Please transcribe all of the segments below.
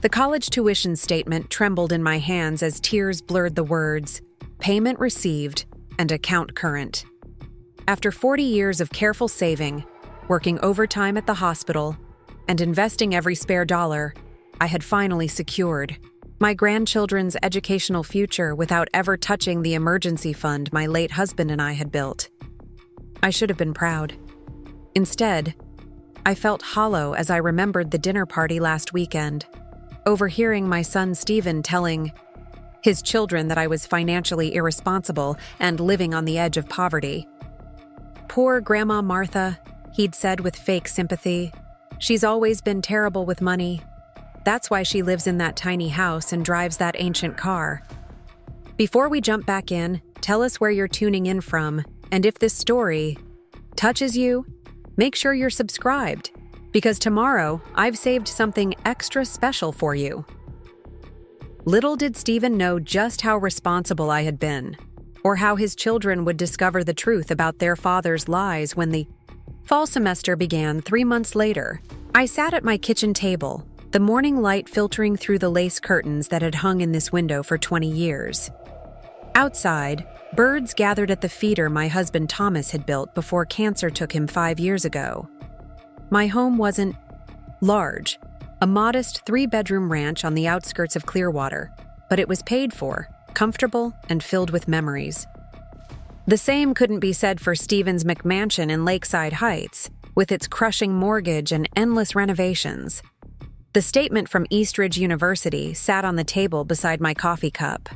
The college tuition statement trembled in my hands as tears blurred the words, payment received and account current. After 40 years of careful saving, working overtime at the hospital, and investing every spare dollar, I had finally secured my grandchildren's educational future without ever touching the emergency fund my late husband and I had built. I should have been proud. Instead, I felt hollow as I remembered the dinner party last weekend, overhearing my son Stephen telling his children that I was financially irresponsible and living on the edge of poverty. "Poor Grandma Martha," he'd said with fake sympathy. "She's always been terrible with money. That's why she lives in that tiny house and drives that ancient car." Before we jump back in, tell us where you're tuning in from, and if this story touches you, make sure you're subscribed, because tomorrow I've saved something extra special for you. Little did Stephen know just how responsible I had been, or how his children would discover the truth about their father's lies when the fall semester began 3 months later. I sat at my kitchen table, the morning light filtering through the lace curtains that had hung in this window for 20 years. Outside, birds gathered at the feeder my husband Thomas had built before cancer took him 5 years ago. My home wasn't large, a modest 3-bedroom ranch on the outskirts of Clearwater, but it was paid for, comfortable, and filled with memories. The same couldn't be said for Stephen's McMansion in Lakeside Heights, with its crushing mortgage and endless renovations. The statement from Eastridge University sat on the table beside my coffee cup.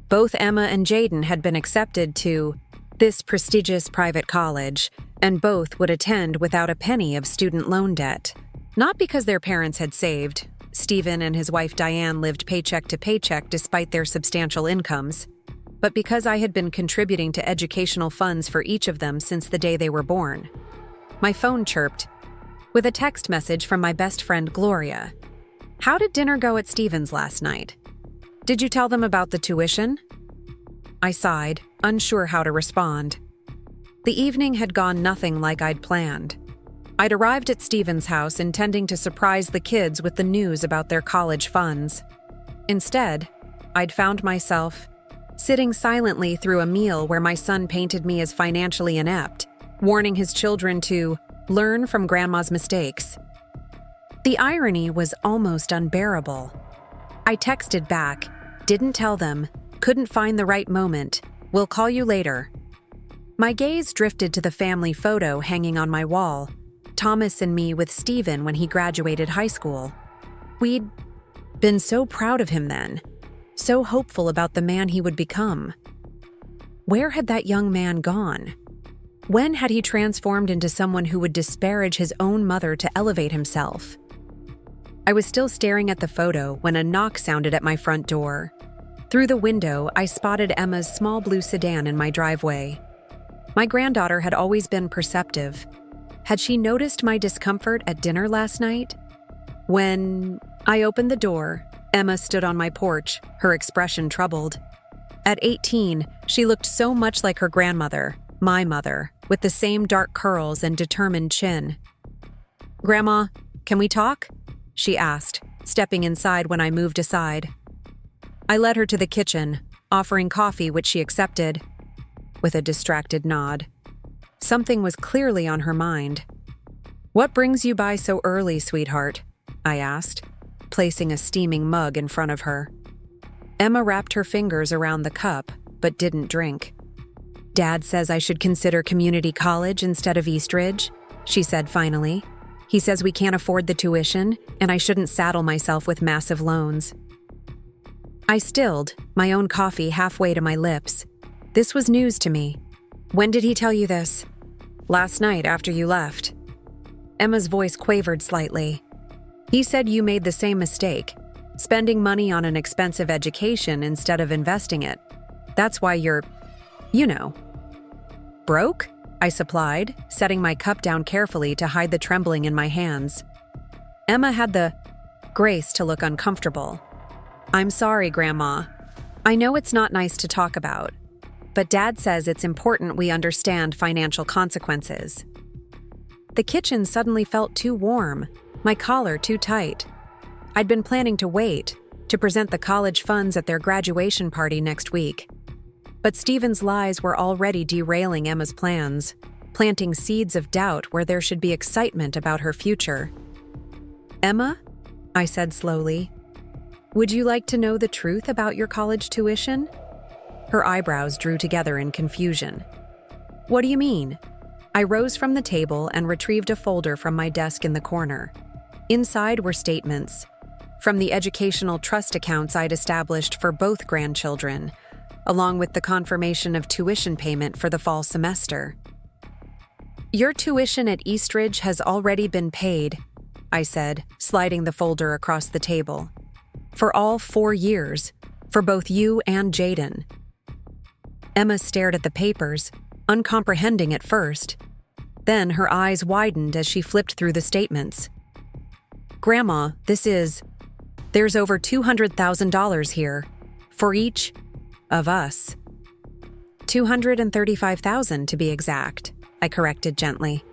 Both Emma and Jayden had been accepted to this prestigious private college, and both would attend without a penny of student loan debt. Not because their parents had saved. Stephen and his wife Diane lived paycheck to paycheck despite their substantial incomes, but because I had been contributing to educational funds for each of them since the day they were born. My phone chirped, with a text message from my best friend Gloria. "How did dinner go at Stephen's last night? Did you tell them about the tuition?" I sighed, unsure how to respond. The evening had gone nothing like I'd planned. I'd arrived at Stephen's house intending to surprise the kids with the news about their college funds. Instead, I'd found myself sitting silently through a meal where my son painted me as financially inept, warning his children to learn from Grandma's mistakes. The irony was almost unbearable. I texted back, "Didn't tell them, couldn't find the right moment, will call you later." My gaze drifted to the family photo hanging on my wall, Thomas and me with Stephen when he graduated high school. We'd been so proud of him then, so hopeful about the man he would become. Where had that young man gone? When had he transformed into someone who would disparage his own mother to elevate himself? I was still staring at the photo when a knock sounded at my front door. Through the window, I spotted Emma's small blue sedan in my driveway. My granddaughter had always been perceptive. Had she noticed my discomfort at dinner last night? When I opened the door, Emma stood on my porch, her expression troubled. At 18, she looked so much like her grandmother, my mother, with the same dark curls and determined chin. "Grandma, can we talk?" she asked, stepping inside when I moved aside. I led her to the kitchen, offering coffee, which she accepted, with a distracted nod. Something was clearly on her mind. "What brings you by so early, sweetheart?" I asked, placing a steaming mug in front of her. Emma wrapped her fingers around the cup, but didn't drink. "Dad says I should consider community college instead of Eastridge," she said finally. "He says we can't afford the tuition, and I shouldn't saddle myself with massive loans." I stilled, my own coffee halfway to my lips. This was news to me. "When did he tell you this?" "Last night after you left." Emma's voice quavered slightly. "He said you made the same mistake, spending money on an expensive education instead of investing it. That's why you're, broke?" I supplied, setting my cup down carefully to hide the trembling in my hands. Emma had the grace to look uncomfortable. "I'm sorry, Grandma. I know it's not nice to talk about, but Dad says it's important we understand financial consequences." The kitchen suddenly felt too warm, my collar too tight. I'd been planning to wait to present the college funds at their graduation party next week. But Stephen's lies were already derailing Emma's plans, planting seeds of doubt where there should be excitement about her future. "Emma," I said slowly, "would you like to know the truth about your college tuition?" Her eyebrows drew together in confusion. "What do you mean?" I rose from the table and retrieved a folder from my desk in the corner. Inside were statements from the educational trust accounts I'd established for both grandchildren, along with the confirmation of tuition payment for the fall semester. "Your tuition at Eastridge has already been paid," I said, sliding the folder across the table. "For all 4 years, for both you and Jayden." Emma stared at the papers, uncomprehending at first. Then her eyes widened as she flipped through the statements. "Grandma, there's over $200,000 here, for each of us." $235,000 to be exact, I corrected gently.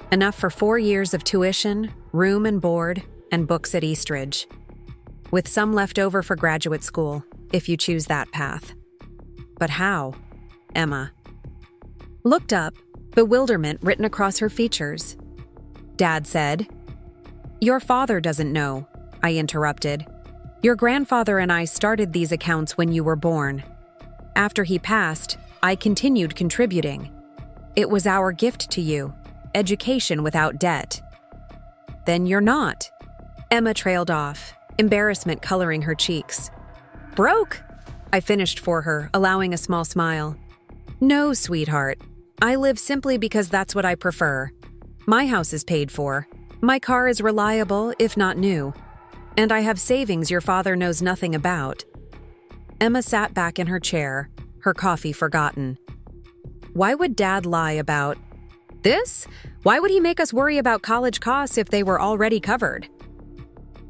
"Enough for 4 years of tuition, room and board, and books at Eastridge. With some left over for graduate school, if you choose that path." "But how?" Emma looked up, bewilderment written across her features. Dad said. "Your father doesn't know," I interrupted. "Your grandfather and I started these accounts when you were born. After he passed, I continued contributing. It was our gift to you, education without debt." "Then you're not." Emma trailed off, embarrassment coloring her cheeks. "Broke?" I finished for her, allowing a small smile. "No, sweetheart. I live simply because that's what I prefer. My house is paid for. My car is reliable, if not new. And I have savings your father knows nothing about." Emma sat back in her chair, her coffee forgotten. "Why would Dad lie about this? Why would he make us worry about college costs if they were already covered?"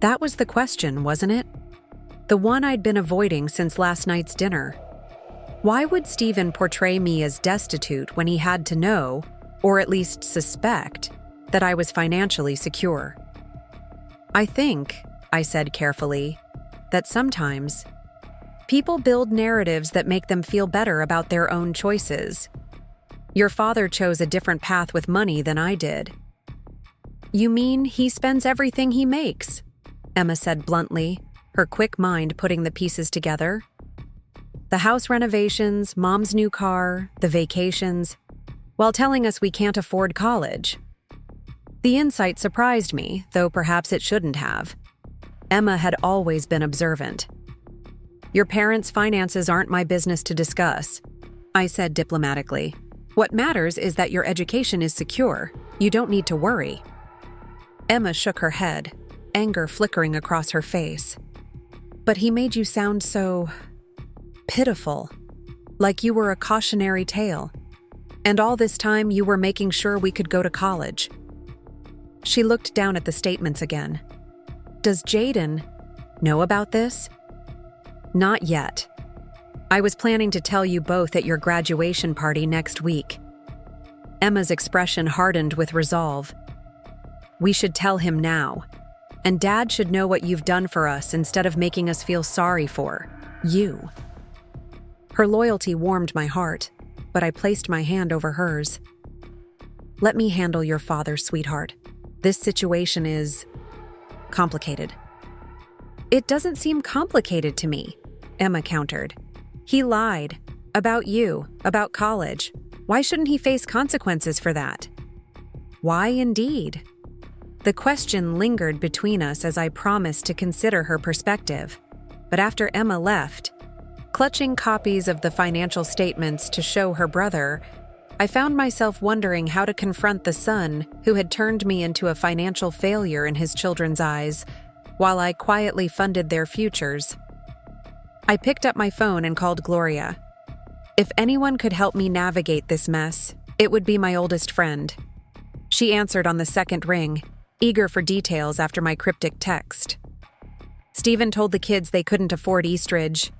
That was the question, wasn't it? The one I'd been avoiding since last night's dinner. Why would Stephen portray me as destitute when he had to know, or at least suspect, that I was financially secure? "I think," I said carefully, "that sometimes people build narratives that make them feel better about their own choices. Your father chose a different path with money than I did." "You mean he spends everything he makes?" Emma said bluntly, her quick mind putting the pieces together. "The house renovations, Mom's new car, the vacations, while telling us we can't afford college." The insight surprised me, though perhaps it shouldn't have. Emma had always been observant. "Your parents' finances aren't my business to discuss," I said diplomatically. "What matters is that your education is secure. You don't need to worry." Emma shook her head, anger flickering across her face. "But he made you sound so pitiful, like you were a cautionary tale. And all this time you were making sure we could go to college." She looked down at the statements again. "Does Jayden know about this?" "Not yet. I was planning to tell you both at your graduation party next week." Emma's expression hardened with resolve. "We should tell him now. And Dad should know what you've done for us instead of making us feel sorry for you." Her loyalty warmed my heart, but I placed my hand over hers. "Let me handle your father, sweetheart. This situation is complicated." "It doesn't seem complicated to me," Emma countered. "He lied. About you, about college. Why shouldn't he face consequences for that?" "Why indeed?" The question lingered between us as I promised to consider her perspective. But after Emma left, clutching copies of the financial statements to show her brother, I found myself wondering how to confront the son who had turned me into a financial failure in his children's eyes, while I quietly funded their futures. I picked up my phone and called Gloria. If anyone could help me navigate this mess, it would be my oldest friend. She answered on the second ring, eager for details after my cryptic text. "Stephen told the kids they couldn't afford Eastridge,"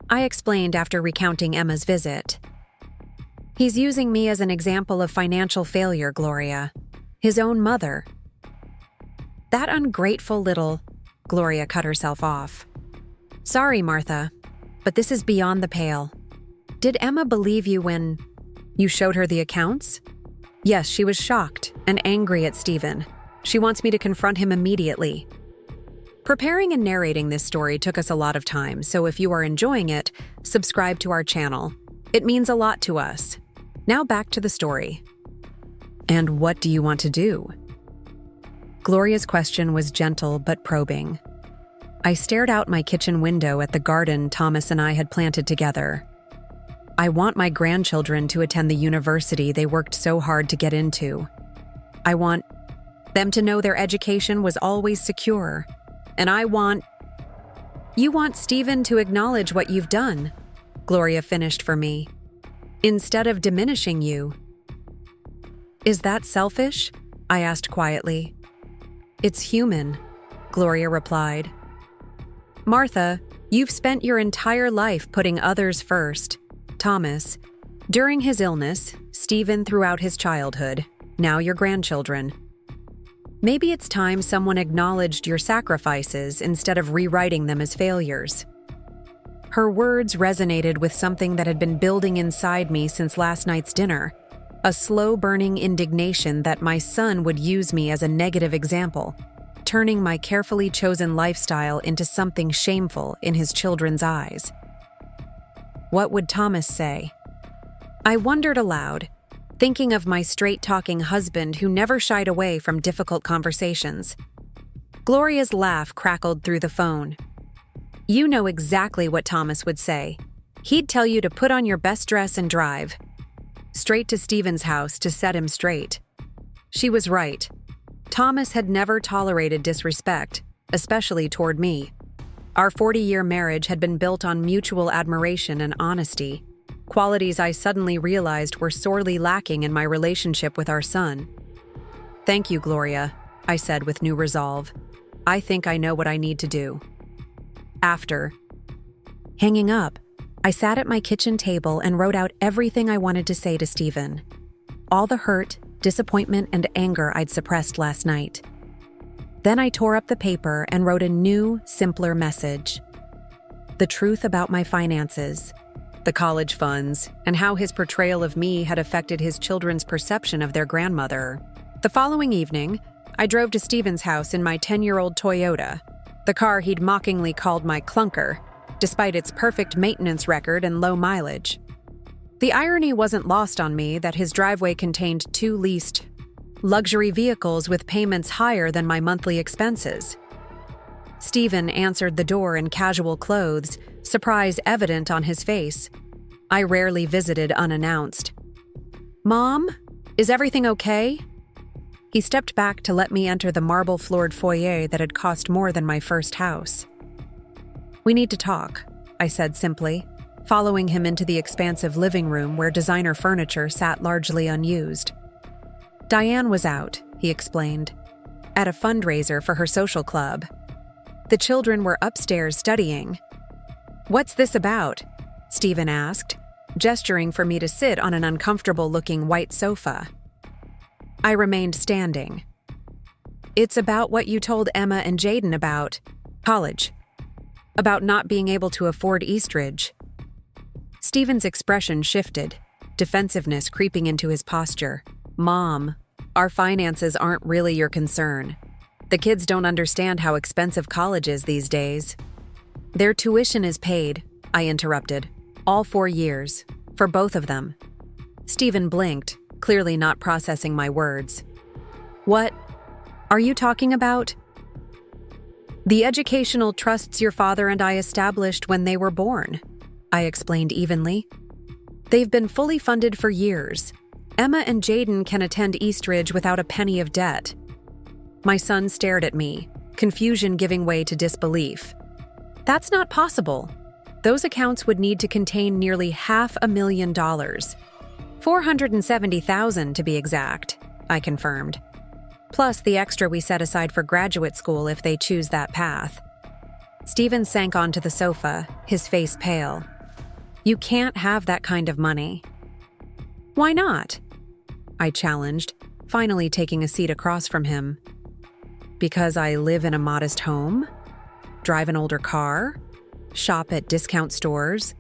I explained after recounting Emma's visit. "He's using me as an example of financial failure, Gloria. His own mother." That ungrateful little Gloria cut herself off. Sorry, Martha, but this is beyond the pale. Did Emma believe you when you showed her the accounts? Yes, she was shocked and angry at Stephen. She wants me to confront him immediately. Preparing and narrating this story took us a lot of time, so if you are enjoying it, subscribe to our channel. It means a lot to us. Now back to the story. And what do you want to do? Gloria's question was gentle but probing. I stared out my kitchen window at the garden Thomas and I had planted together. I want my grandchildren to attend the university they worked so hard to get into. I want them to know their education was always secure. And You want Stephen to acknowledge what you've done, Gloria finished for me, instead of diminishing you. Is that selfish? I asked quietly. It's human, Gloria replied. Martha, you've spent your entire life putting others first. Thomas, during his illness, Stephen throughout his childhood, now your grandchildren. Maybe it's time someone acknowledged your sacrifices instead of rewriting them as failures. Her words resonated with something that had been building inside me since last night's dinner, a slow-burning indignation that my son would use me as a negative example, turning my carefully chosen lifestyle into something shameful in his children's eyes. What would Thomas say? I wondered aloud, thinking of my straight-talking husband who never shied away from difficult conversations. Gloria's laugh crackled through the phone. You know exactly what Thomas would say. He'd tell you to put on your best dress and drive. Straight to Stephen's house to set him straight. She was right. Thomas had never tolerated disrespect, especially toward me. Our 40-year marriage had been built on mutual admiration and honesty, qualities I suddenly realized were sorely lacking in my relationship with our son. Thank you, Gloria, I said with new resolve. I think I know what I need to do. After hanging up, I sat at my kitchen table and wrote out everything I wanted to say to Stephen. All the hurt, disappointment, and anger I'd suppressed last night. Then I tore up the paper and wrote a new, simpler message. The truth about my finances, the college funds, and how his portrayal of me had affected his children's perception of their grandmother. The following evening, I drove to Stephen's house in my 10-year-old Toyota, the car he'd mockingly called my clunker, despite its perfect maintenance record and low mileage. The irony wasn't lost on me that his driveway contained 2 leased luxury vehicles with payments higher than my monthly expenses. Stephen answered the door in casual clothes, surprise evident on his face. I rarely visited unannounced. Mom, is everything okay? He stepped back to let me enter the marble-floored foyer that had cost more than my first house. We need to talk, I said simply, following him into the expansive living room where designer furniture sat largely unused. Diane was out, he explained, at a fundraiser for her social club. The children were upstairs studying. What's this about? Stephen asked, gesturing for me to sit on an uncomfortable-looking white sofa. I remained standing. It's about what you told Emma and Jayden about college. About not being able to afford Eastridge. Stephen's expression shifted, defensiveness creeping into his posture. Mom, our finances aren't really your concern. The kids don't understand how expensive college is these days. Their tuition is paid, I interrupted, all 4 years, for both of them. Stephen blinked, clearly not processing my words. What are you talking about? The educational trusts your father and I established when they were born, I explained evenly. They've been fully funded for years. Emma and Jayden can attend Eastridge without a penny of debt. My son stared at me, confusion giving way to disbelief. That's not possible. Those accounts would need to contain nearly $500,000. $470,000 to be exact, I confirmed. Plus the extra we set aside for graduate school if they choose that path. Stephen sank onto the sofa, his face pale. You can't have that kind of money. Why not? I challenged, finally taking a seat across from him. Because I live in a modest home? drive an older car, shop at discount stores.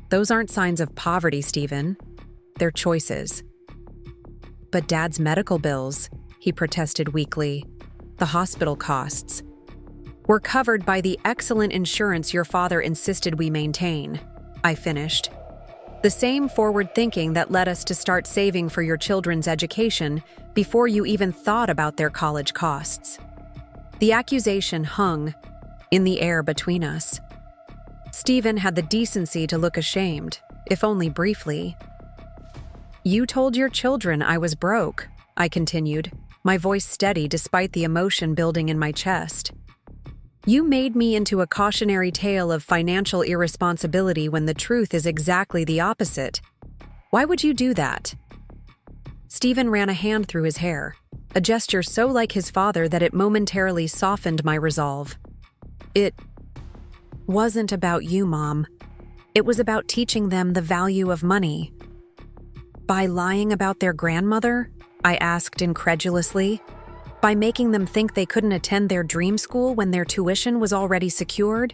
Those aren't signs of poverty, Stephen. They're choices. But Dad's medical bills, he protested weakly, the hospital costs, were covered by the excellent insurance your father insisted we maintain, I finished. The same forward thinking that led us to start saving for your children's education before you even thought about their college costs. The accusation hung in the air between us. Stephen had the decency to look ashamed, if only briefly. You told your children I was broke, I continued, my voice steady despite the emotion building in my chest. You made me into a cautionary tale of financial irresponsibility when the truth is exactly the opposite. Why would you do that? Stephen ran a hand through his hair, a gesture so like his father that it momentarily softened my resolve. It wasn't about you, Mom. It was about teaching them the value of money. By lying about their grandmother? I asked incredulously. By making them think they couldn't attend their dream school when their tuition was already secured?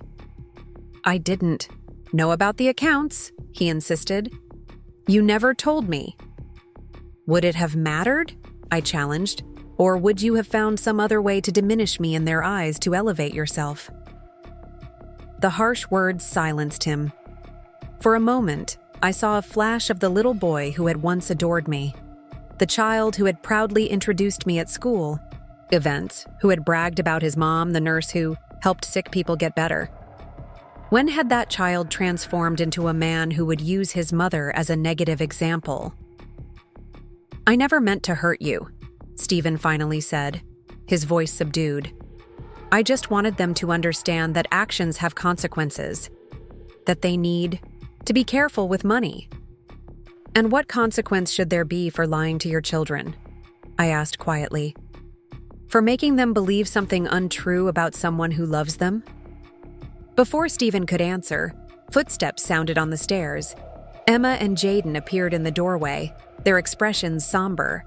I didn't know about the accounts, he insisted. You never told me. Would it have mattered? I challenged. Or would you have found some other way to diminish me in their eyes to elevate yourself? The harsh words silenced him. For a moment, I saw a flash of the little boy who had once adored me. The child who had proudly introduced me at school events, who had bragged about his mom, the nurse who helped sick people get better. When had that child transformed into a man who would use his mother as a negative example? I never meant to hurt you, Stephen finally said, his voice subdued. I just wanted them to understand that actions have consequences, that they need to be careful with money. And what consequence should there be for lying to your children? I asked quietly. For making them believe something untrue about someone who loves them? Before Stephen could answer, footsteps sounded on the stairs. Emma and Jayden appeared in the doorway, their expressions somber.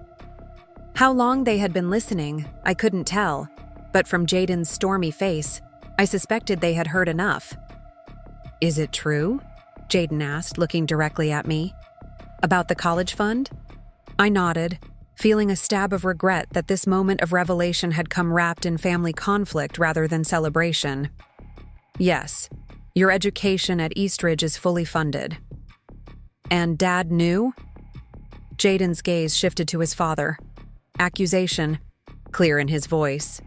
How long they had been listening, I couldn't tell, but from Jayden's stormy face, I suspected they had heard enough. Is it true? Jayden asked, looking directly at me. About the college fund? I nodded, feeling a stab of regret that this moment of revelation had come wrapped in family conflict rather than celebration. Yes, your education at Eastridge is fully funded. And Dad knew? Jayden's gaze shifted to his father. Accusation, clear in his voice.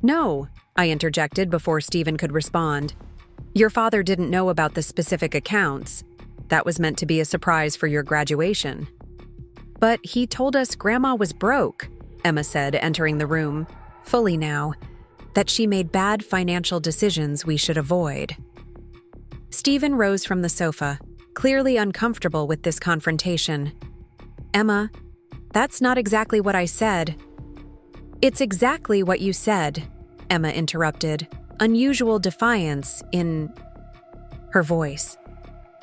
No, I interjected before Stephen could respond. Your father didn't know about the specific accounts. That was meant to be a surprise for your graduation. But he told us Grandma was broke, Emma said, entering the room, fully now, that she made bad financial decisions we should avoid. Stephen rose from the sofa, clearly uncomfortable with this confrontation. Emma, that's not exactly what I said. It's exactly what you said, Emma interrupted, unusual defiance in her voice.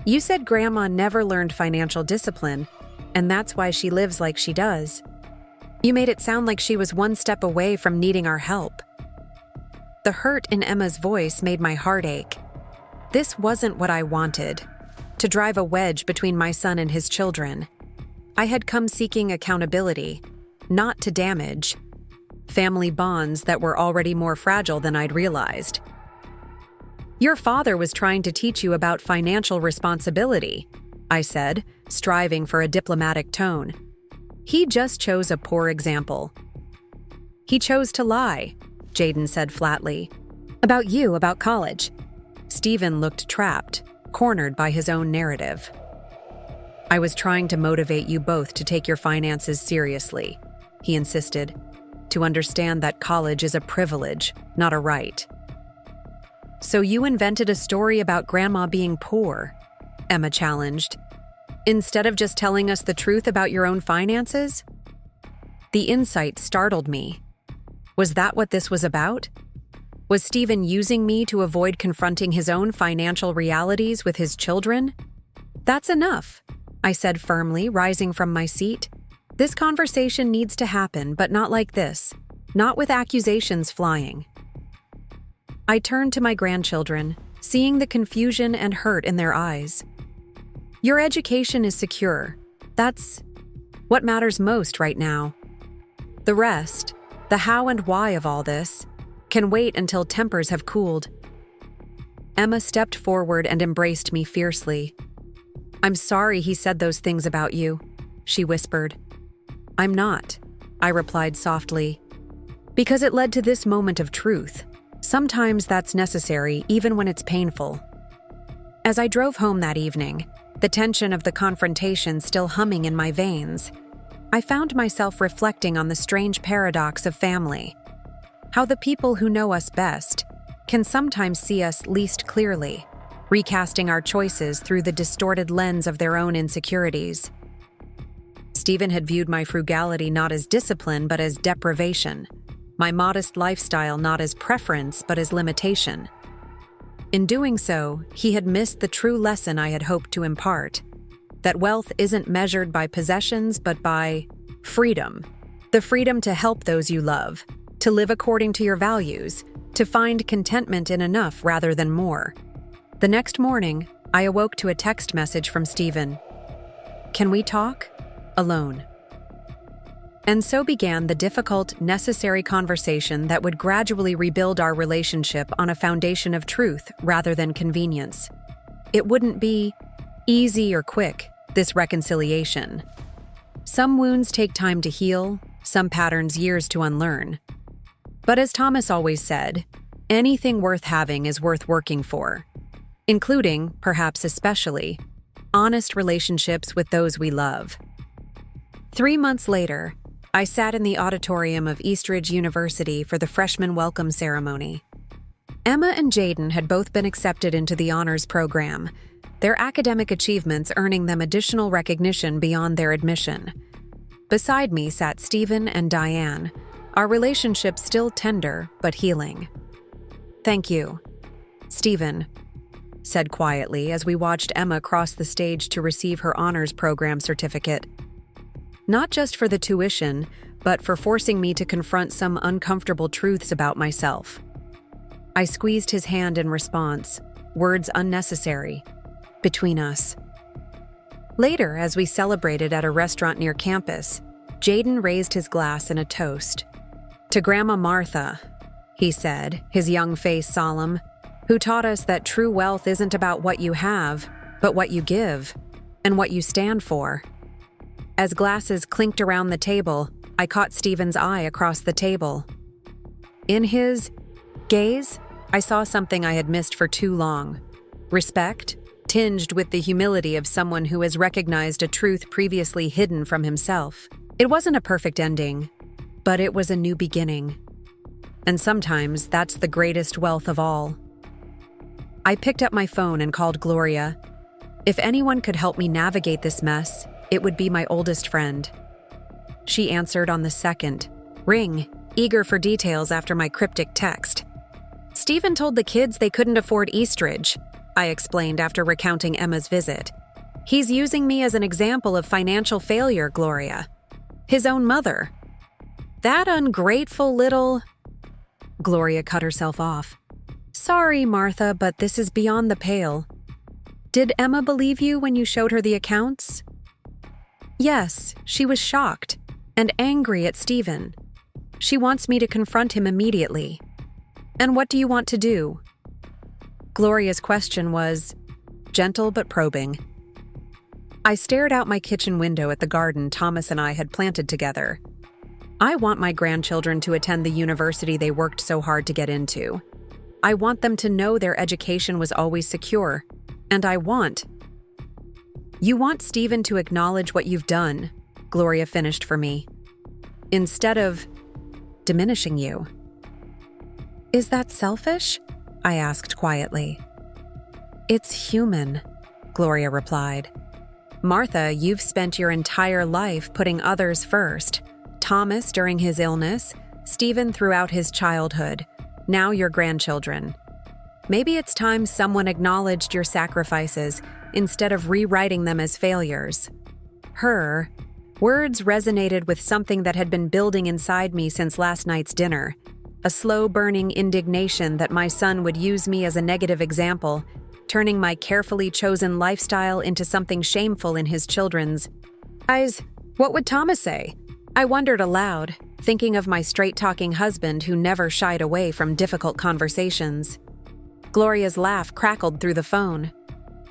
You said Grandma never learned financial discipline, and that's why she lives like she does. You made it sound like she was one step away from needing our help. The hurt in Emma's voice made my heart ache. This wasn't what I wanted, to drive a wedge between my son and his children. I had come seeking accountability, not to damage family bonds that were already more fragile than I'd realized. Your father was trying to teach you about financial responsibility, I said, striving for a diplomatic tone. He just chose a poor example. He chose to lie, Jayden said flatly. About you, about college. Stephen looked trapped, cornered by his own narrative. I was trying to motivate you both to take your finances seriously, he insisted, to understand that college is a privilege, not a right. So you invented a story about Grandma being poor, Emma challenged. Instead of just telling us the truth about your own finances? The insight startled me. Was that what this was about? Was Stephen using me to avoid confronting his own financial realities with his children? That's enough, I said firmly, rising from my seat. This conversation needs to happen, but not like this. Not with accusations flying. I turned to my grandchildren, seeing the confusion and hurt in their eyes. Your education is secure. That's what matters most right now. The rest, the how and why of all this, can wait until tempers have cooled. Emma stepped forward and embraced me fiercely. I'm sorry he said those things about you, she whispered. I'm not, I replied softly. Because it led to this moment of truth. Sometimes that's necessary, even when it's painful. As I drove home that evening, the tension of the confrontation still humming in my veins, I found myself reflecting on the strange paradox of family. How the people who know us best can sometimes see us least clearly, recasting our choices through the distorted lens of their own insecurities. Stephen had viewed my frugality not as discipline but as deprivation, my modest lifestyle not as preference but as limitation. In doing so, he had missed the true lesson I had hoped to impart, that wealth isn't measured by possessions but by freedom. The freedom to help those you love, to live according to your values, to find contentment in enough rather than more. The next morning, I awoke to a text message from Stephen. Can we talk? Alone. And so began the difficult, necessary conversation that would gradually rebuild our relationship on a foundation of truth rather than convenience. It wouldn't be easy or quick, this reconciliation. Some wounds take time to heal, some patterns years to unlearn. But as Thomas always said, anything worth having is worth working for, including, perhaps especially, honest relationships with those we love. 3 months later, I sat in the auditorium of Eastridge University for the freshman welcome ceremony. Emma and Jayden had both been accepted into the honors program, their academic achievements earning them additional recognition beyond their admission. Beside me sat Stephen and Diane, our relationship still tender but healing. Thank you, Stephen said quietly as we watched Emma cross the stage to receive her honors program certificate. Not just for the tuition, but for forcing me to confront some uncomfortable truths about myself. I squeezed his hand in response, words unnecessary, between us. Later, as we celebrated at a restaurant near campus, Jayden raised his glass in a toast. To Grandma Martha, he said, his young face solemn, who taught us that true wealth isn't about what you have, but what you give, and what you stand for. As glasses clinked around the table, I caught Stephen's eye across the table. In his gaze, I saw something I had missed for too long. Respect, tinged with the humility of someone who has recognized a truth previously hidden from himself. It wasn't a perfect ending, but it was a new beginning. And sometimes that's the greatest wealth of all. I picked up my phone and called Gloria. If anyone could help me navigate this mess, it would be my oldest friend. She answered on the second ring, eager for details after my cryptic text. Stephen told the kids they couldn't afford Eastridge, I explained after recounting Emma's visit. He's using me as an example of financial failure, Gloria. His own mother. That ungrateful little... Gloria cut herself off. Sorry, Martha, but this is beyond the pale. Did Emma believe you when you showed her the accounts? Yes, she was shocked and angry at Stephen. She wants me to confront him immediately. And what do you want to do? Gloria's question was gentle but probing. I stared out my kitchen window at the garden Thomas and I had planted together. I want my grandchildren to attend the university they worked so hard to get into. I want them to know their education was always secure. And You want Stephen to acknowledge what you've done, Gloria finished for me, instead of diminishing you. Is that selfish? I asked quietly. It's human, Gloria replied. Martha, you've spent your entire life putting others first. Thomas during his illness, Stephen throughout his childhood, now your grandchildren. Maybe it's time someone acknowledged your sacrifices instead of rewriting them as failures. Her words resonated with something that had been building inside me since last night's dinner. a slow-burning indignation that my son would use me as a negative example, turning my carefully chosen lifestyle into something shameful in his children's. Guys, what would Thomas say? I wondered aloud, thinking of my straight-talking husband who never shied away from difficult conversations. Gloria's laugh crackled through the phone.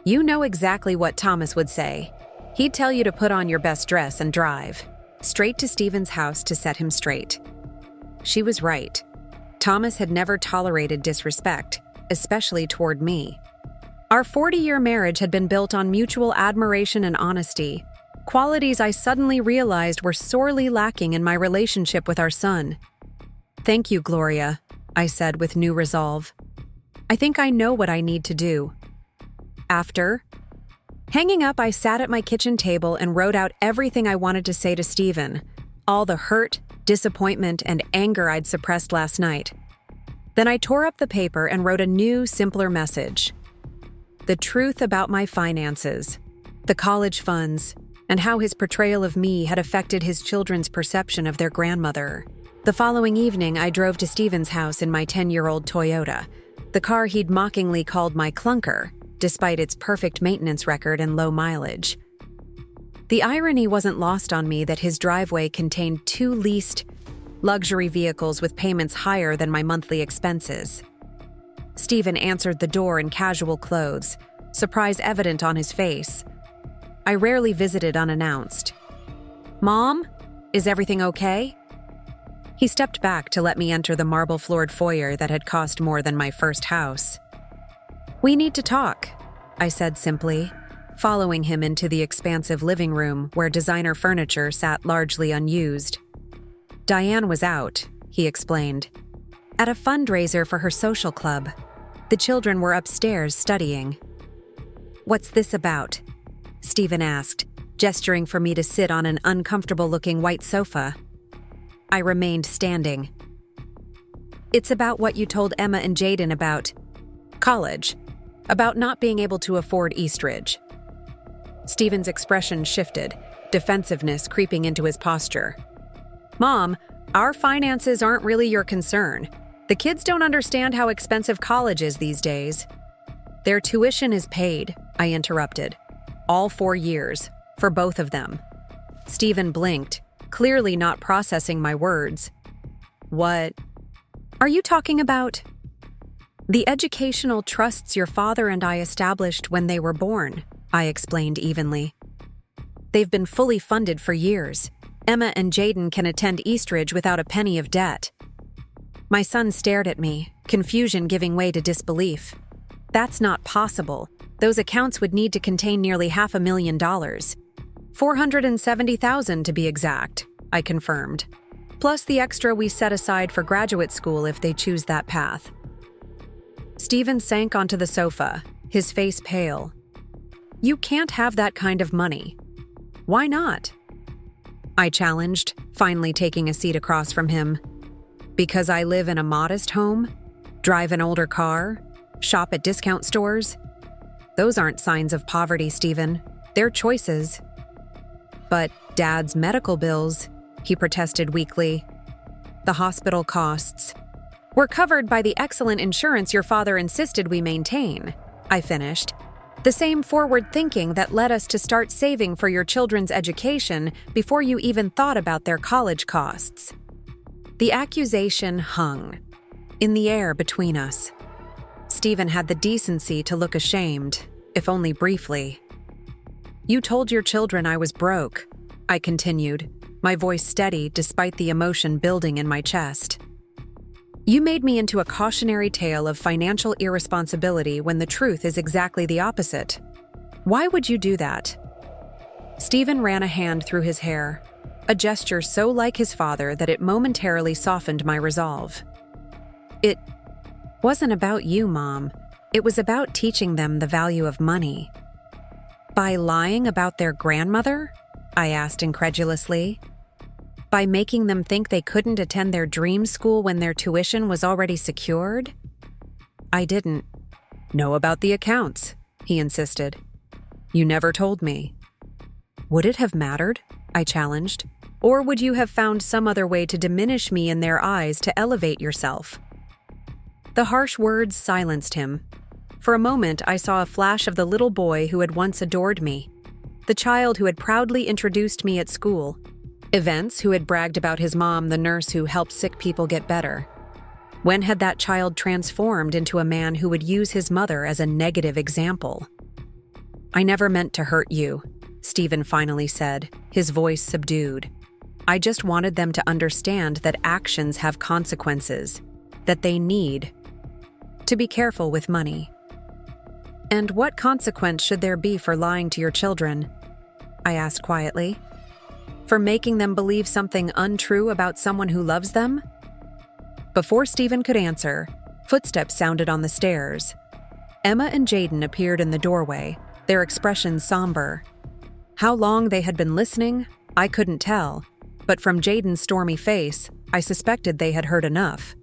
You know exactly what Thomas would say. He'd tell you to put on your best dress and drive straight to Stephen's house to set him straight. She was right. Thomas had never tolerated disrespect, especially toward me. Our 40-year marriage had been built on mutual admiration and honesty, qualities I suddenly realized were sorely lacking in my relationship with our son. Thank you, Gloria, I said with new resolve. I think I know what I need to do. After hanging up, I sat at my kitchen table and wrote out everything I wanted to say to Stephen, all the hurt, disappointment, and anger I'd suppressed last night. Then I tore up the paper and wrote a new, simpler message. The truth about my finances, the college funds, and how his portrayal of me had affected his children's perception of their grandmother. The following evening, I drove to Stephen's house in my 10-year-old Toyota, the car he'd mockingly called my clunker, despite its perfect maintenance record and low mileage. The irony wasn't lost on me that his driveway contained 2 leased luxury vehicles with payments higher than my monthly expenses. Stephen answered the door in casual clothes, surprise evident on his face. I rarely visited unannounced. Mom, is everything okay? He stepped back to let me enter the marble-floored foyer that had cost more than my first house. We need to talk, I said simply, following him into the expansive living room where designer furniture sat largely unused. Diane was out, he explained, at a fundraiser for her social club. The children were upstairs studying. What's this about? Stephen asked, gesturing for me to sit on an uncomfortable-looking white sofa. I remained standing. It's about what you told Emma and Jayden about college, about not being able to afford Eastridge. Stephen's expression shifted, defensiveness creeping into his posture. Mom, our finances aren't really your concern. The kids don't understand how expensive college is these days. Their tuition is paid, I interrupted. All 4 years, for both of them. Stephen blinked, clearly not processing my words. What are you talking about? The educational trusts your father and I established when they were born, I explained evenly. They've been fully funded for years. Emma and Jayden can attend Eastridge without a penny of debt. My son stared at me, confusion giving way to disbelief. That's not possible. Those accounts would need to contain nearly $500,000. $470,000 to be exact, I confirmed. Plus the extra we set aside for graduate school if they choose that path. Stephen sank onto the sofa, his face pale. You can't have that kind of money. Why not? I challenged, finally taking a seat across from him. Because I live in a modest home, drive an older car, shop at discount stores. Those aren't signs of poverty, Stephen. They're choices. But Dad's medical bills, he protested weakly. The hospital costs. We're covered by the excellent insurance your father insisted we maintain, I finished. The same forward thinking that led us to start saving for your children's education before you even thought about their college costs. The accusation hung in the air between us. Stephen had the decency to look ashamed, if only briefly. You told your children I was broke, I continued, my voice steady despite the emotion building in my chest. You made me into a cautionary tale of financial irresponsibility when the truth is exactly the opposite. Why would you do that? Stephen ran a hand through his hair, a gesture so like his father that it momentarily softened my resolve. It wasn't about you, Mom. It was about teaching them the value of money. By lying about their grandmother? I asked incredulously. By making them think they couldn't attend their dream school when their tuition was already secured? I didn't know about the accounts, he insisted. You never told me. Would it have mattered? I challenged. Or would you have found some other way to diminish me in their eyes to elevate yourself?" The harsh words silenced him. For a moment, I saw a flash of the little boy who had once adored me, the child who had proudly introduced me at school, Events who had bragged about his mom, the nurse who helped sick people get better. When had that child transformed into a man who would use his mother as a negative example? "I never meant to hurt you," Stephen finally said, his voice subdued. "I just wanted them to understand that actions have consequences, that they need to be careful with money." "And what consequence should there be for lying to your children?" I asked quietly. "For making them believe something untrue about someone who loves them?" Before Stephen could answer, footsteps sounded on the stairs. Emma and Jayden appeared in the doorway, their expressions somber. How long they had been listening, I couldn't tell, but from Jayden's stormy face, I suspected they had heard enough.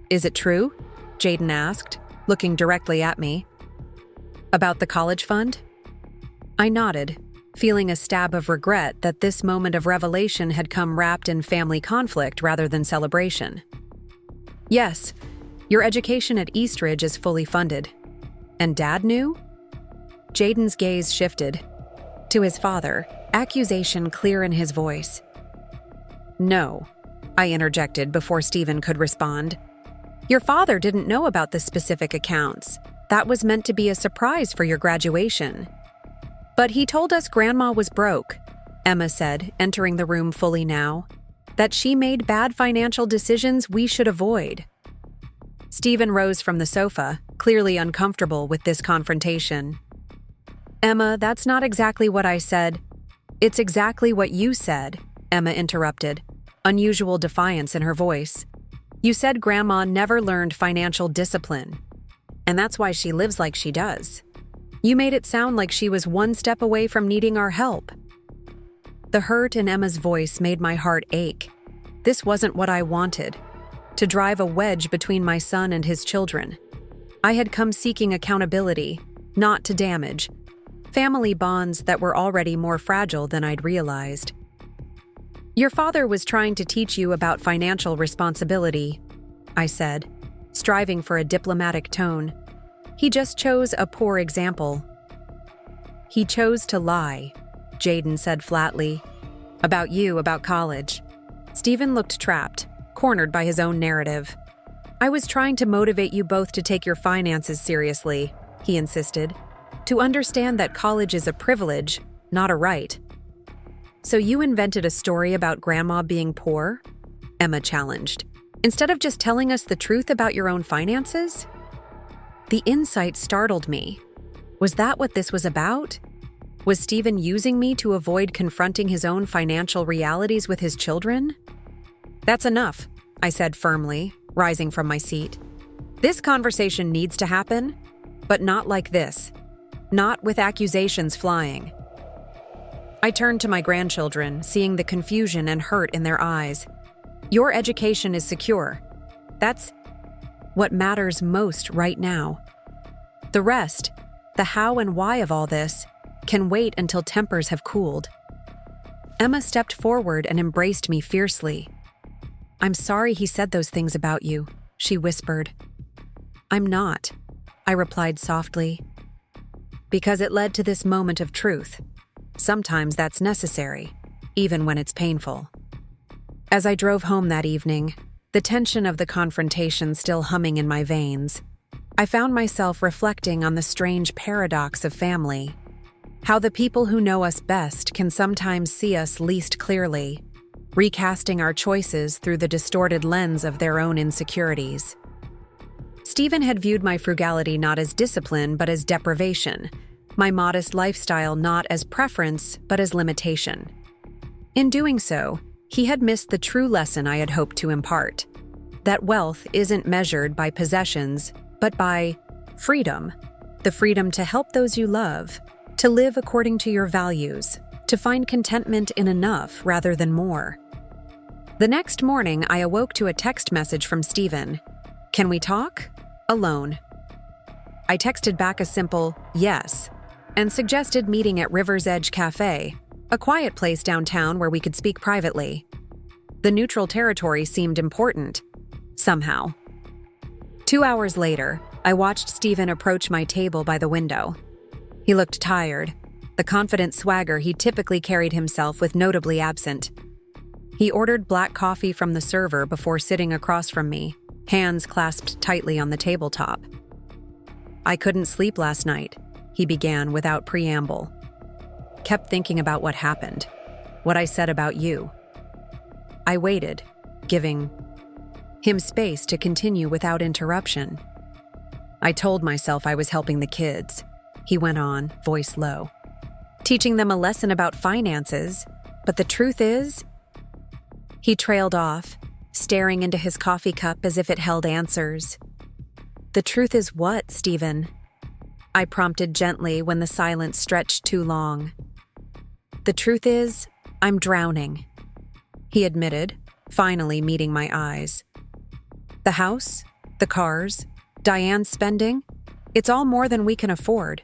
"Is it true?" Jayden asked, looking directly at me. "About the college fund?" I nodded, feeling a stab of regret that this moment of revelation had come wrapped in family conflict rather than celebration. "Yes, your education at Eastridge is fully funded." "And Dad knew?" Jayden's gaze shifted to his father, accusation clear in his voice. "No," I interjected before Stephen could respond. "Your father didn't know about the specific accounts. That was meant to be a surprise for your graduation." "But he told us Grandma was broke," Emma said, entering the room fully now. "That she made bad financial decisions we should avoid." Stephen rose from the sofa, clearly uncomfortable with this confrontation. "Emma, that's not exactly what I said." "It's exactly what you said," Emma interrupted, unusual defiance in her voice. "You said Grandma never learned financial discipline, and that's why she lives like she does. You made it sound like she was one step away from needing our help." The hurt in Emma's voice made my heart ache. This wasn't what I wanted, to drive a wedge between my son and his children. I had come seeking accountability, not to damage family bonds that were already more fragile than I'd realized. "Your father was trying to teach you about financial responsibility," I said, striving for a diplomatic tone. "He just chose a poor example." "He chose to lie," Jayden said flatly. "About you, about college." Stephen looked trapped, cornered by his own narrative. "I was trying to motivate you both to take your finances seriously," he insisted. "To understand that college is a privilege, not a right." "So you invented a story about Grandma being poor?" Emma challenged. "Instead of just telling us the truth about your own finances?" The insight startled me. Was that what this was about? Was Stephen using me to avoid confronting his own financial realities with his children? "That's enough," I said firmly, rising from my seat. "This conversation needs to happen, but not like this. Not with accusations flying." I turned to my grandchildren, seeing the confusion and hurt in their eyes. "Your education is secure. That's what matters most right now. The rest, the how and why of all this, can wait until tempers have cooled." Emma stepped forward and embraced me fiercely. "I'm sorry he said those things about you," she whispered. "I'm not," I replied softly. "Because it led to this moment of truth. Sometimes that's necessary, even when it's painful." As I drove home that evening, the tension of the confrontation still humming in my veins, I found myself reflecting on the strange paradox of family. How the people who know us best can sometimes see us least clearly, recasting our choices through the distorted lens of their own insecurities. Stephen had viewed my frugality not as discipline but as deprivation, my modest lifestyle not as preference but as limitation. In doing so, he had missed the true lesson I had hoped to impart: that wealth isn't measured by possessions, but by freedom. The freedom to help those you love, to live according to your values, to find contentment in enough rather than more. The next morning, I awoke to a text message from Stephen. "Can we talk?" Alone. I texted back a simple yes, and suggested meeting at River's Edge Cafe, A quiet place downtown where we could speak privately. The neutral territory seemed important, somehow. 2 hours later, I watched Stephen approach my table by the window. He looked tired, the confident swagger he typically carried himself with notably absent. He ordered black coffee from the server before sitting across from me, hands clasped tightly on the tabletop. "I couldn't sleep last night," he began without preamble. "Kept thinking about what happened, what I said about you." I waited, giving him space to continue without interruption. "I told myself I was helping the kids," he went on, voice low. "Teaching them a lesson about finances, but the truth is..." He trailed off, staring into his coffee cup as if it held answers. "The truth is what, Stephen?" I prompted gently when the silence stretched too long. "The truth is, I'm drowning," he admitted, finally meeting my eyes. "The house, the cars, Diane's spending, it's all more than we can afford.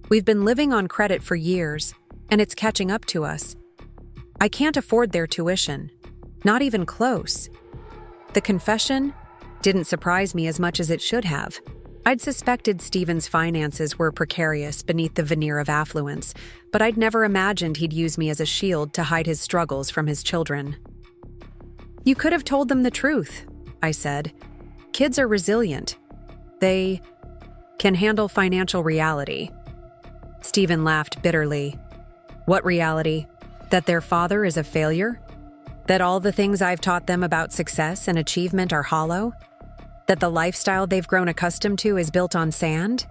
We've been living on credit for years, and it's catching up to us. I can't afford their tuition, not even close." The confession didn't surprise me as much as it should have. I'd suspected Stephen's finances were precarious beneath the veneer of affluence, but I'd never imagined he'd use me as a shield to hide his struggles from his children. "You could have told them the truth," I said. "Kids are resilient. They can handle financial reality." Stephen laughed bitterly. "What reality? That their father is a failure? That all the things I've taught them about success and achievement are hollow? That the lifestyle they've grown accustomed to is built on sand?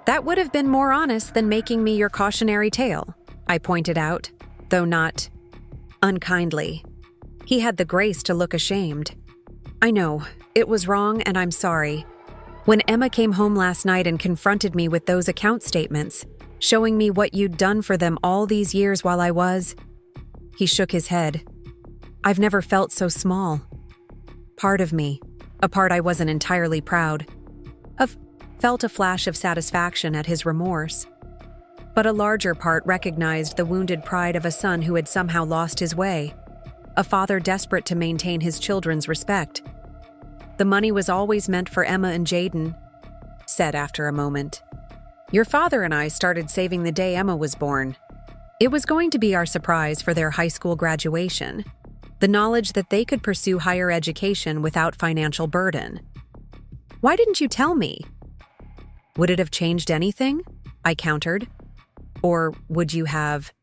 That would have been more honest than making me your cautionary tale," I pointed out, though not unkindly. He had the grace to look ashamed. "I know, it was wrong and I'm sorry. When Emma came home last night and confronted me with those account statements, showing me what you'd done for them all these years while I was..." He shook his head. "I've never felt so small. Part of me, a part I wasn't entirely proud of, felt a flash of satisfaction at his remorse. But a larger part recognized the wounded pride of a son who had somehow lost his way, a father desperate to maintain his children's respect. The money was always meant for Emma and Jayden," said after a moment. "Your father and I started saving the day Emma was born. It was going to be our surprise for their high school graduation, the knowledge that they could pursue higher education without financial burden. Why didn't you tell me?" "Would it have changed anything?" I countered. "Or would you have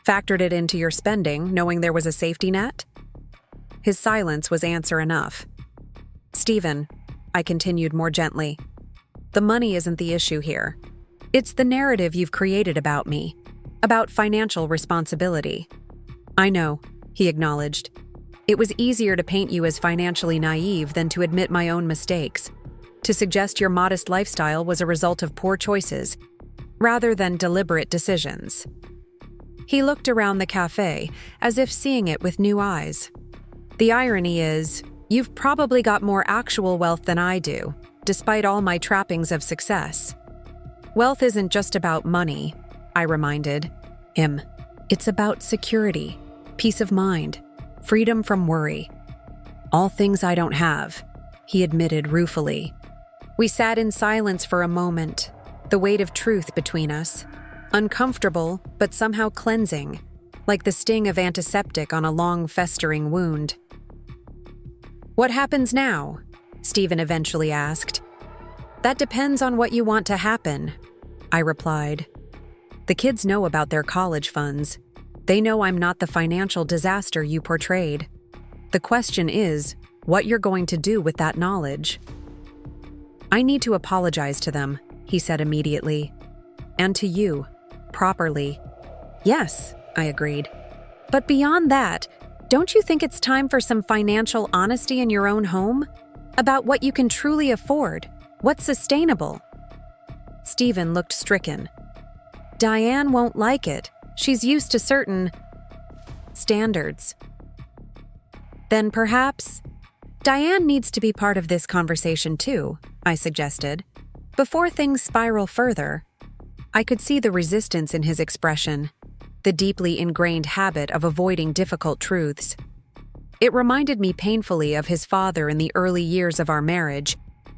factored it into your spending, knowing there was a safety net?" His silence was answer enough. "Stephen," I continued more gently, "the money isn't the issue here. It's the narrative you've created about me, about financial responsibility." "I know," he acknowledged. "It was easier to paint you as financially naive than to admit my own mistakes, to suggest your modest lifestyle was a result of poor choices, rather than deliberate decisions." He looked around the cafe, as if seeing it with new eyes. "The irony is, you've probably got more actual wealth than I do, despite all my trappings of success." "Wealth isn't just about money," I reminded him. "It's about security, peace of mind, freedom from worry. All things I don't have," he admitted ruefully. We sat in silence for a moment, the weight of truth between us, uncomfortable but somehow cleansing, like the sting of antiseptic on a long festering wound. "What happens now?" Stephen eventually asked. "That depends on what you want to happen," I replied. "The kids know about their college funds. They know I'm not the financial disaster you portrayed. The question is, what you're going to do with that knowledge." "I need to apologize to them," he said immediately. "And to you, properly." "Yes," I agreed. "But beyond that, don't you think it's time for some financial honesty in your own home? About what you can truly afford, what's sustainable?" Stephen looked stricken. "Diane won't like it. She's used to certain standards." "Then perhaps Diane needs to be part of this conversation too," I suggested. "Before things spiral further." I could see the resistance in his expression. the deeply ingrained habit of avoiding difficult truths. It reminded me painfully of his father in the early years of our marriage,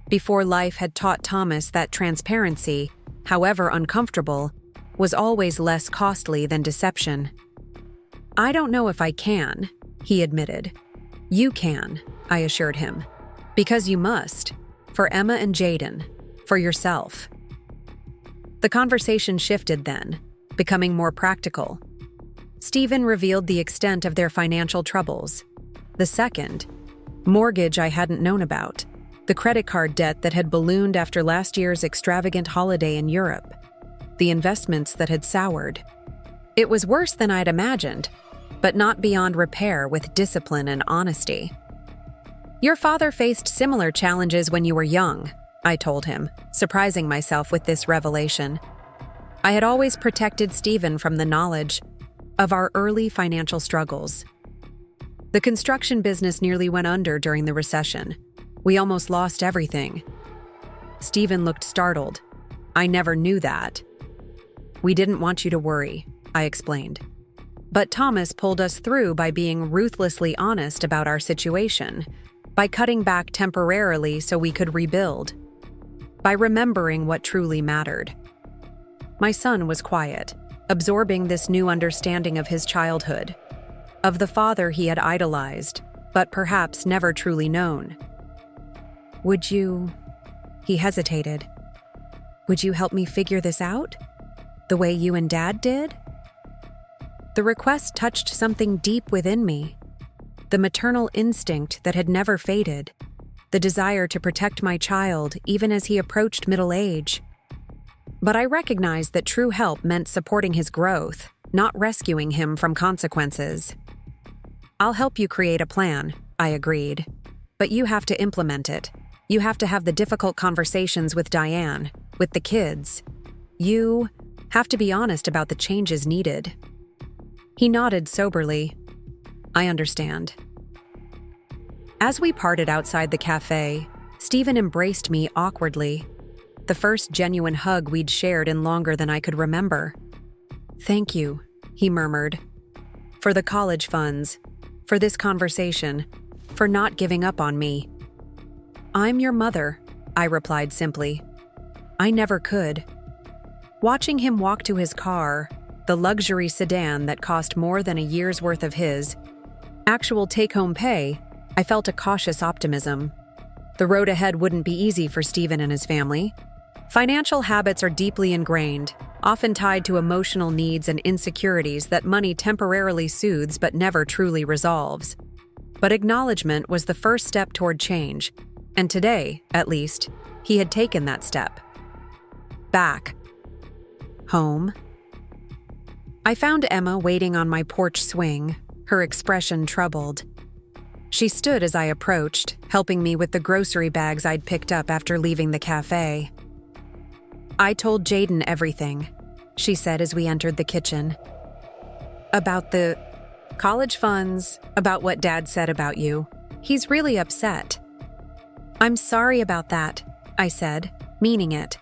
before life had taught Thomas that transparency, however uncomfortable, was always less costly than deception. "I don't know if I can," he admitted. "You can," I assured him. "Because you must. For Emma and Jayden. For yourself." The conversation shifted then, becoming more practical. Stephen revealed the extent of their financial troubles. The second, mortgage I hadn't known about, the credit card debt that had ballooned after last year's extravagant holiday in Europe, the investments that had soured. It was worse than I'd imagined, but not beyond repair with discipline and honesty. "Your father faced similar challenges when you were young," I told him, surprising myself with this revelation. I had always protected Stephen from the knowledge of our early financial struggles. "The construction business nearly went under during the recession. We almost lost everything." Stephen looked startled. "I never knew that." "We didn't want you to worry," I explained. "But Thomas pulled us through by being ruthlessly honest about our situation, by cutting back temporarily so we could rebuild, by remembering what truly mattered." My son was quiet, absorbing this new understanding of his childhood, of the father he had idolized, but perhaps never truly known. "Would you—" he hesitated. "Would you help me figure this out? The way you and Dad did?" The request touched something deep within me. The maternal instinct that had never faded, the desire to protect my child even as he approached middle age. But I recognized that true help meant supporting his growth, not rescuing him from consequences. "I'll help you create a plan," I agreed. "But you have to implement it. You have to have the difficult conversations with Diane, with the kids. You have to be honest about the changes needed." He nodded soberly. "I understand." As we parted outside the cafe, Stephen embraced me awkwardly, the first genuine hug we'd shared in longer than I could remember. "Thank you," he murmured. "For the college funds, for this conversation, for not giving up on me." "I'm your mother," I replied simply. "I never could." Watching him walk to his car, the luxury sedan that cost more than a year's worth of his actual take-home pay, I felt a cautious optimism. The road ahead wouldn't be easy for Stephen and his family. Financial habits are deeply ingrained, often tied to emotional needs and insecurities that money temporarily soothes but never truly resolves. But acknowledgement was the first step toward change, and today, at least, he had taken that step. Back. Home. I found Emma waiting on my porch swing, her expression troubled. She stood as I approached, helping me with the grocery bags I'd picked up after leaving the cafe. "I told Jayden everything," she said as we entered the kitchen. "About the college funds, about what Dad said about you. He's really upset." "I'm sorry about that," I said, meaning it.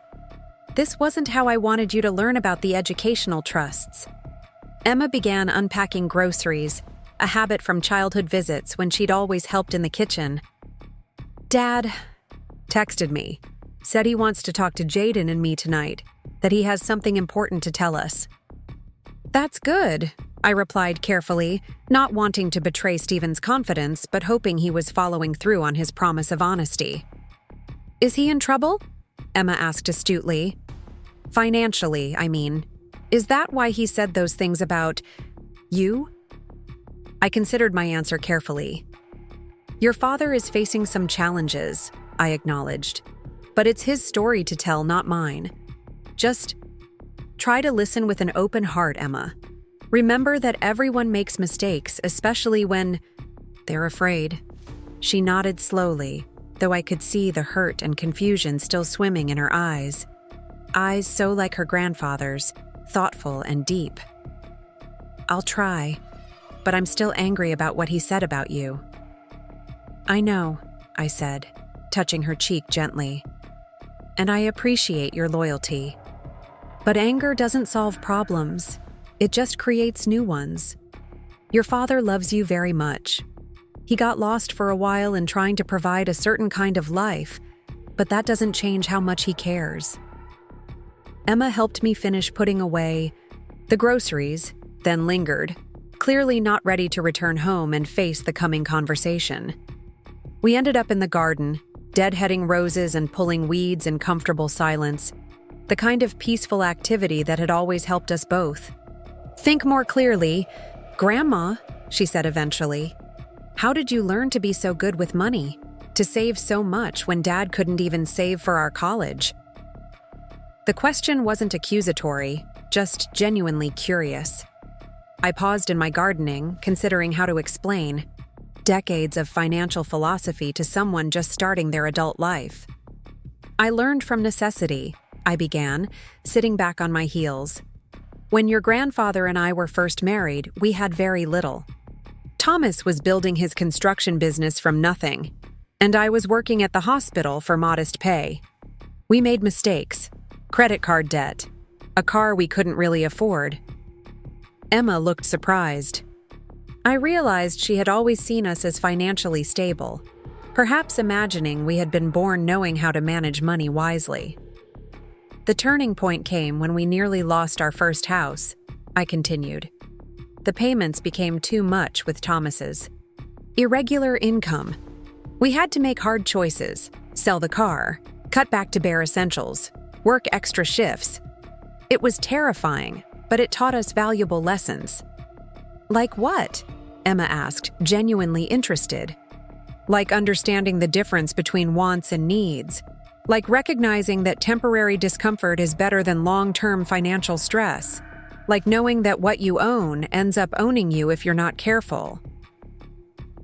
"This wasn't how I wanted you to learn about the educational trusts." Emma began unpacking groceries, a habit from childhood visits when she'd always helped in the kitchen. "Dad texted me, said he wants to talk to Jayden and me tonight, that he has something important to tell us." "That's good," I replied carefully, not wanting to betray Stephen's confidence but hoping he was following through on his promise of honesty. "Is he in trouble?" Emma asked astutely. "Financially, I mean. Is that why he said those things about you?" I considered my answer carefully. "Your father is facing some challenges," I acknowledged. "But it's his story to tell, not mine. Just try to listen with an open heart, Emma. Remember that everyone makes mistakes, especially when they're afraid." She nodded slowly, though I could see the hurt and confusion still swimming in her eyes. Eyes so like her grandfather's, thoughtful and deep. "I'll try, but I'm still angry about what he said about you." "I know," I said, touching her cheek gently. "And I appreciate your loyalty. But anger doesn't solve problems. It just creates new ones. Your father loves you very much. He got lost for a while in trying to provide a certain kind of life, but that doesn't change how much he cares. Emma helped me finish putting away the groceries, then lingered, clearly not ready to return home and face the coming conversation. We ended up in the garden, deadheading roses and pulling weeds in comfortable silence, the kind of peaceful activity that had always helped us both. "Think more clearly. Grandma," she said eventually, "how did you learn to be so good with money, to save so much when Dad couldn't even save for our college?" The question wasn't accusatory, just genuinely curious. I paused in my gardening, considering how to explain decades of financial philosophy to someone just starting their adult life. "I learned from necessity," I began, sitting back on my heels. "When your grandfather and I were first married, we had very little. Thomas was building his construction business from nothing, and I was working at the hospital for modest pay. We made mistakes, credit card debt, a car we couldn't really afford." Emma looked surprised. I realized she had always seen us as financially stable, perhaps imagining we had been born knowing how to manage money wisely. "The turning point came when we nearly lost our first house," I continued. "The payments became too much with Thomas's. Irregular income. We had to make hard choices, sell the car, cut back to bare essentials, work extra shifts. It was terrifying, but it taught us valuable lessons." "Like what?" Emma asked, genuinely interested. "Like understanding the difference between wants and needs. Like recognizing that temporary discomfort is better than long-term financial stress. Like knowing that what you own ends up owning you if you're not careful."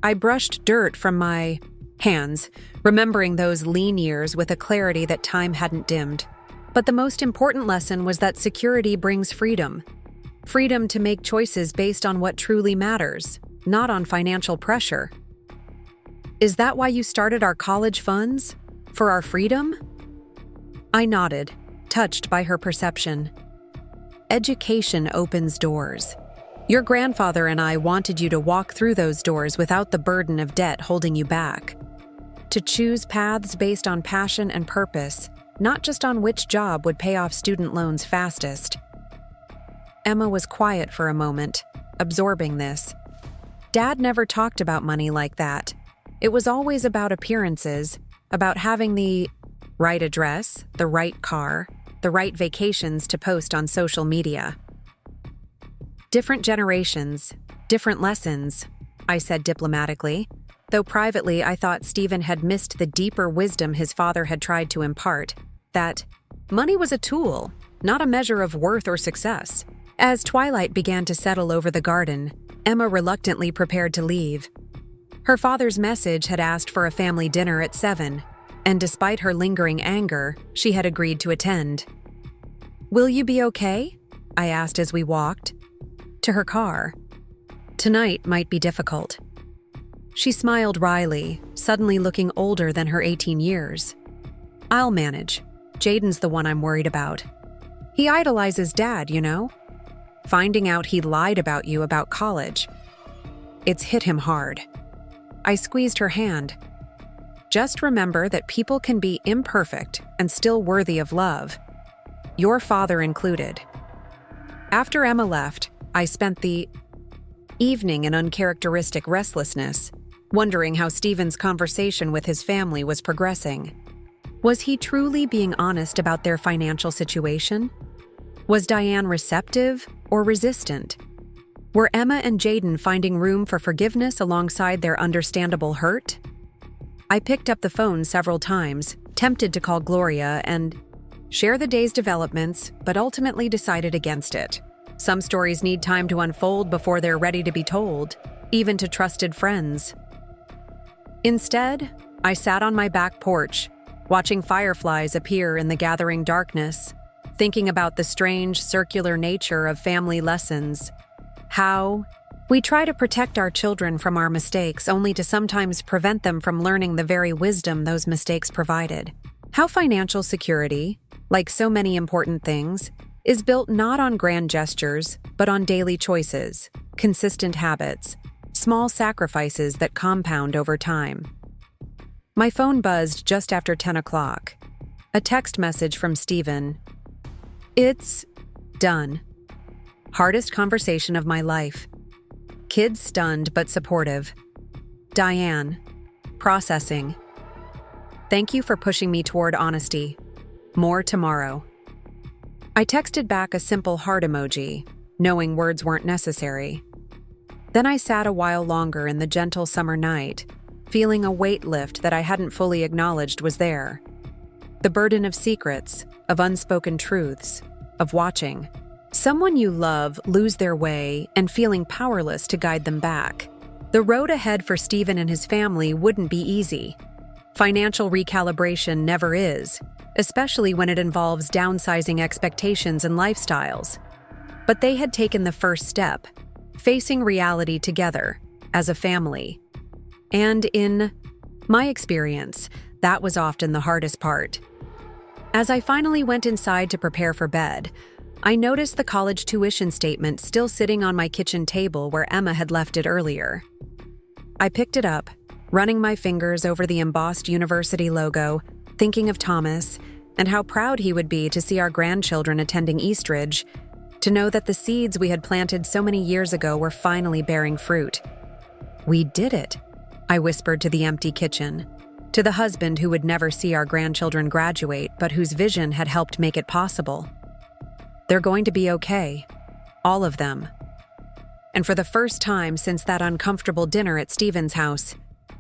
I brushed dirt from my hands, remembering those lean years with a clarity that time hadn't dimmed. But the most important lesson was that security brings freedom. Freedom to make choices based on what truly matters, not on financial pressure. "Is that why you started our college funds? For our freedom?" I nodded, touched by her perception. "Education opens doors. Your grandfather and I wanted you to walk through those doors without the burden of debt holding you back. To choose paths based on passion and purpose, not just on which job would pay off student loans fastest." Emma was quiet for a moment, absorbing this. Dad never talked about money like that. It was always about appearances, about having the right address, the right car, the right vacations to post on social media. "Different generations, different lessons," I said diplomatically, though privately I thought Stephen had missed the deeper wisdom his father had tried to impart, that money was a tool, not a measure of worth or success. As twilight began to settle over the garden, Emma reluctantly prepared to leave. Her father's message had asked for a family dinner at 7, and despite her lingering anger, she had agreed to attend. "Will you be okay?" I asked as we walked to her car. "Tonight might be difficult." She smiled wryly, suddenly looking older than her 18 years. "I'll manage. Jayden's the one I'm worried about. He idolizes Dad, you know? Finding out he lied about you about college. It's hit him hard." I squeezed her hand. "Just remember that people can be imperfect and still worthy of love. Your father included." After Emma left, I spent the evening in uncharacteristic restlessness, wondering how Stephen's conversation with his family was progressing. Was he truly being honest about their financial situation? Was Diane receptive or resistant? Were Emma and Jayden finding room for forgiveness alongside their understandable hurt? I picked up the phone several times, tempted to call Gloria and share the day's developments, but ultimately decided against it. Some stories need time to unfold before they're ready to be told, even to trusted friends. Instead, I sat on my back porch, watching fireflies appear in the gathering darkness, thinking about the strange circular nature of family lessons. How we try to protect our children from our mistakes only to sometimes prevent them from learning the very wisdom those mistakes provided. How financial security, like so many important things, is built not on grand gestures, but on daily choices, consistent habits, small sacrifices that compound over time. My phone buzzed just after 10 o'clock. A text message from Stephen. It's done. Hardest conversation of my life. Kids stunned but supportive. Diane. Processing. Thank you for pushing me toward honesty. More tomorrow. I texted back a simple heart emoji, knowing words weren't necessary. Then I sat a while longer in the gentle summer night, feeling a weight lift that I hadn't fully acknowledged was there. The burden of secrets, of unspoken truths, of watching someone you love lose their way and feeling powerless to guide them back. The road ahead for Stephen and his family wouldn't be easy. Financial recalibration never is, especially when it involves downsizing expectations and lifestyles. But they had taken the first step, facing reality together, as a family. And in my experience, that was often the hardest part. As I finally went inside to prepare for bed, I noticed the college tuition statement still sitting on my kitchen table where Emma had left it earlier. I picked it up, running my fingers over the embossed university logo, thinking of Thomas and how proud he would be to see our grandchildren attending Eastridge, to know that the seeds we had planted so many years ago were finally bearing fruit. We did it, I whispered to the empty kitchen, to the husband who would never see our grandchildren graduate but whose vision had helped make it possible. They're going to be okay, all of them. And for the first time since that uncomfortable dinner at Stephen's house,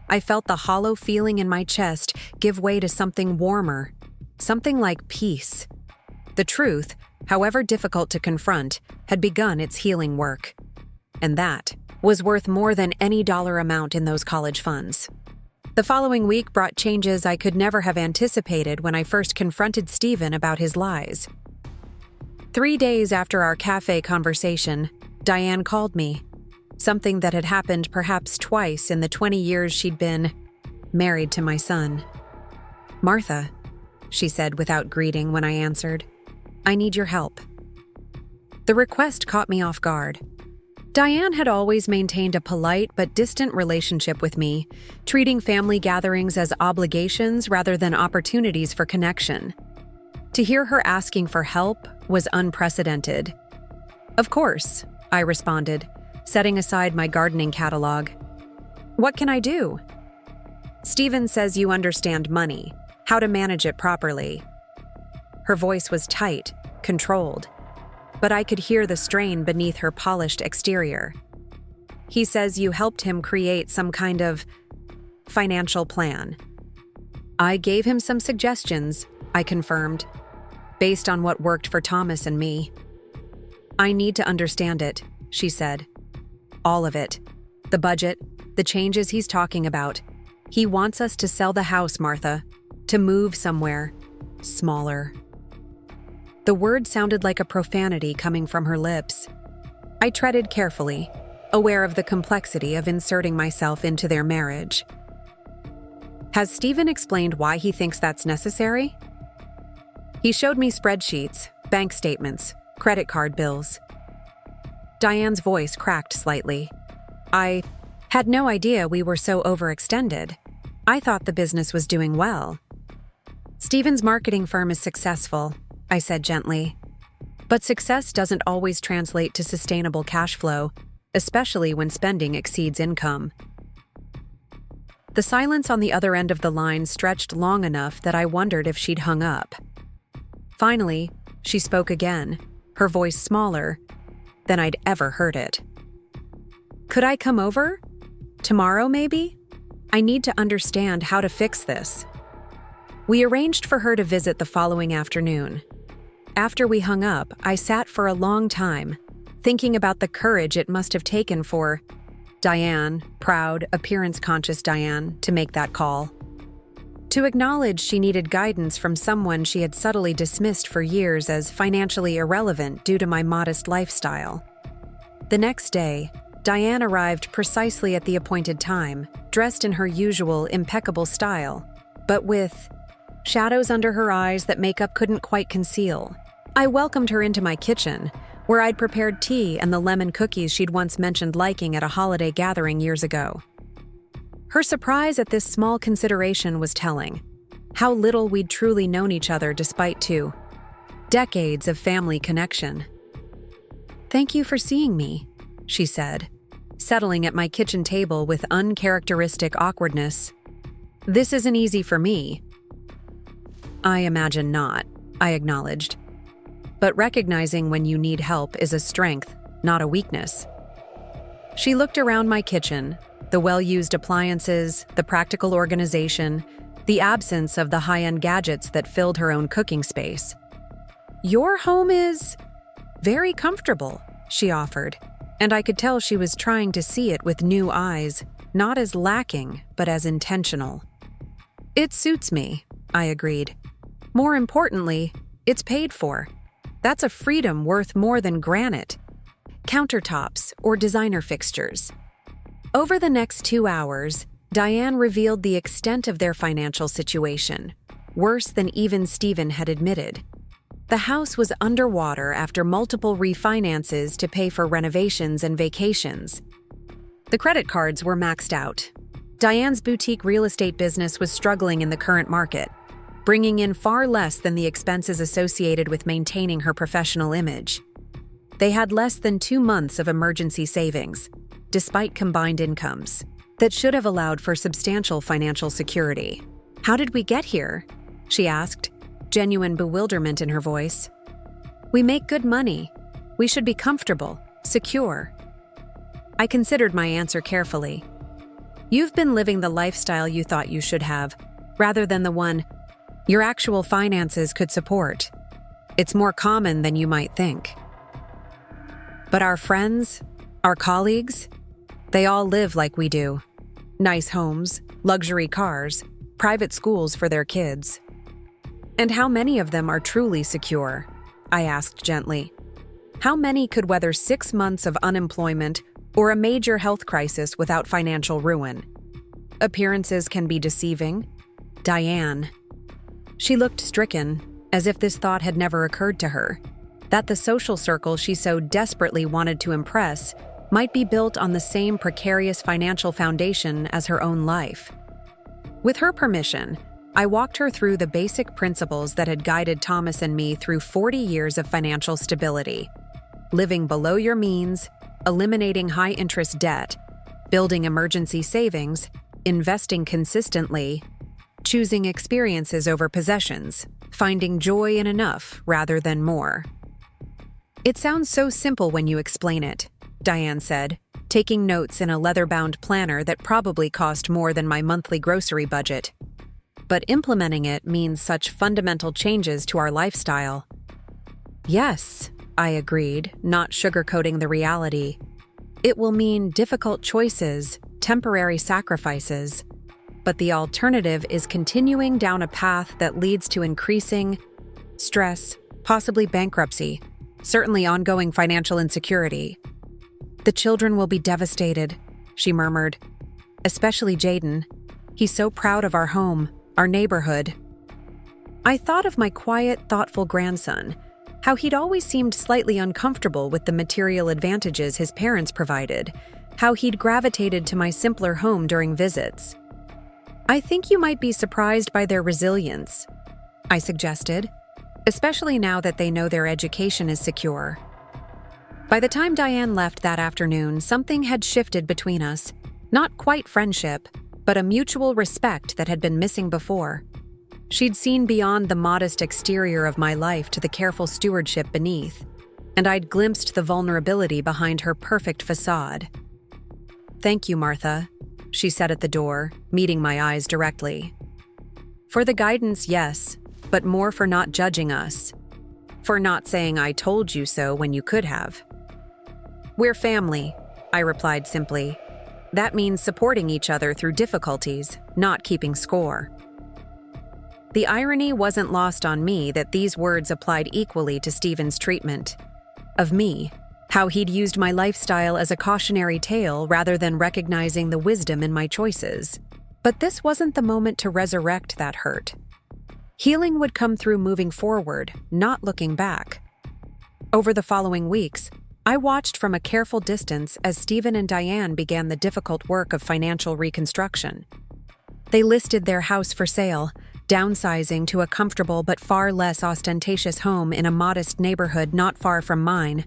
I felt the hollow feeling in my chest give way to something warmer, something like peace. The truth, however difficult to confront, had begun its healing work. And that was worth more than any dollar amount in those college funds. The following week brought changes I could never have anticipated when I first confronted Stephen about his lies. 3 days after our cafe conversation, Diane called me. Something that had happened perhaps twice in the 20 years she'd been married to my son. "Martha," she said without greeting when I answered, "I need your help." The request caught me off guard. Diane had always maintained a polite but distant relationship with me, treating family gatherings as obligations rather than opportunities for connection. To hear her asking for help was unprecedented. "Of course," I responded, setting aside my gardening catalog. "What can I do?" "Stephen says you understand money, how to manage it properly." Her voice was tight, controlled, but I could hear the strain beneath her polished exterior. "He says you helped him create some kind of financial plan." I gave him some suggestions, I confirmed, based on what worked for Thomas and me. "I need to understand it," she said. "All of it. The budget, the changes he's talking about. He wants us to sell the house, Martha, to move somewhere smaller." The word sounded like a profanity coming from her lips. I treaded carefully, aware of the complexity of inserting myself into their marriage. "Has Stephen explained why he thinks that's necessary?" "He showed me spreadsheets, bank statements, credit card bills." Diane's voice cracked slightly. "I had no idea we were so overextended. I thought the business was doing well." "Stephen's marketing firm is successful," I said gently. "But success doesn't always translate to sustainable cash flow, especially when spending exceeds income." The silence on the other end of the line stretched long enough that I wondered if she'd hung up. Finally, she spoke again, her voice smaller than I'd ever heard it. "Could I come over? Tomorrow, maybe? I need to understand how to fix this." We arranged for her to visit the following afternoon. After we hung up, I sat for a long time, thinking about the courage it must have taken for Diane, proud, appearance-conscious Diane, to make that call. To acknowledge she needed guidance from someone she had subtly dismissed for years as financially irrelevant due to my modest lifestyle. The next day, Diane arrived precisely at the appointed time, dressed in her usual impeccable style, but with shadows under her eyes that makeup couldn't quite conceal, I welcomed her into my kitchen, where I'd prepared tea and the lemon cookies she'd once mentioned liking at a holiday gathering years ago. Her surprise at this small consideration was telling. How little we'd truly known each other despite 2 decades of family connection. "Thank you for seeing me," she said, settling at my kitchen table with uncharacteristic awkwardness. "This isn't easy for me." "I imagine not," I acknowledged. "But recognizing when you need help is a strength, not a weakness." She looked around my kitchen, the well-used appliances, the practical organization, the absence of the high-end gadgets that filled her own cooking space. "Your home is very comfortable," she offered, and I could tell she was trying to see it with new eyes, not as lacking, but as intentional. "It suits me," I agreed. "More importantly, it's paid for. That's a freedom worth more than granite, countertops, or designer fixtures." Over the next 2 hours, Diane revealed the extent of their financial situation, worse than even Stephen had admitted. The house was underwater after multiple refinances to pay for renovations and vacations. The credit cards were maxed out. Diane's boutique real estate business was struggling in the current market, bringing in far less than the expenses associated with maintaining her professional image. They had less than 2 months of emergency savings, despite combined incomes, that should have allowed for substantial financial security. "How did we get here?" she asked, genuine bewilderment in her voice. "We make good money. We should be comfortable, secure." I considered my answer carefully. "You've been living the lifestyle you thought you should have, rather than the one your actual finances could support. It's more common than you might think." "But our friends, our colleagues, they all live like we do. Nice homes, luxury cars, private schools for their kids." "And how many of them are truly secure?" I asked gently. "How many could weather 6 months of unemployment or a major health crisis without financial ruin? Appearances can be deceiving." Diane. She looked stricken, as if this thought had never occurred to her, that the social circle she so desperately wanted to impress might be built on the same precarious financial foundation as her own life. With her permission, I walked her through the basic principles that had guided Thomas and me through 40 years of financial stability: living below your means, eliminating high-interest debt, building emergency savings, investing consistently, choosing experiences over possessions, finding joy in enough rather than more. "It sounds so simple when you explain it," Diane said, taking notes in a leather-bound planner that probably cost more than my monthly grocery budget. "But implementing it means such fundamental changes to our lifestyle." "Yes," I agreed, not sugarcoating the reality. "It will mean difficult choices, temporary sacrifices, but the alternative is continuing down a path that leads to increasing stress, possibly bankruptcy, certainly ongoing financial insecurity." "The children will be devastated," she murmured. "Especially Jayden. He's so proud of our home, our neighborhood." I thought of my quiet, thoughtful grandson, how he'd always seemed slightly uncomfortable with the material advantages his parents provided, how he'd gravitated to my simpler home during visits. "I think you might be surprised by their resilience," I suggested, "especially now that they know their education is secure." By the time Diane left that afternoon, something had shifted between us. Not quite friendship, but a mutual respect that had been missing before. She'd seen beyond the modest exterior of my life to the careful stewardship beneath, and I'd glimpsed the vulnerability behind her perfect facade. "Thank you, Martha," she said at the door, meeting my eyes directly. "For the guidance, yes, but more for not judging us. For not saying I told you so when you could have." "We're family," I replied simply. "That means supporting each other through difficulties, not keeping score." The irony wasn't lost on me that these words applied equally to Stephen's treatment of me, how he'd used my lifestyle as a cautionary tale rather than recognizing the wisdom in my choices. But this wasn't the moment to resurrect that hurt. Healing would come through moving forward, not looking back. Over the following weeks, I watched from a careful distance as Stephen and Diane began the difficult work of financial reconstruction. They listed their house for sale, downsizing to a comfortable but far less ostentatious home in a modest neighborhood not far from mine.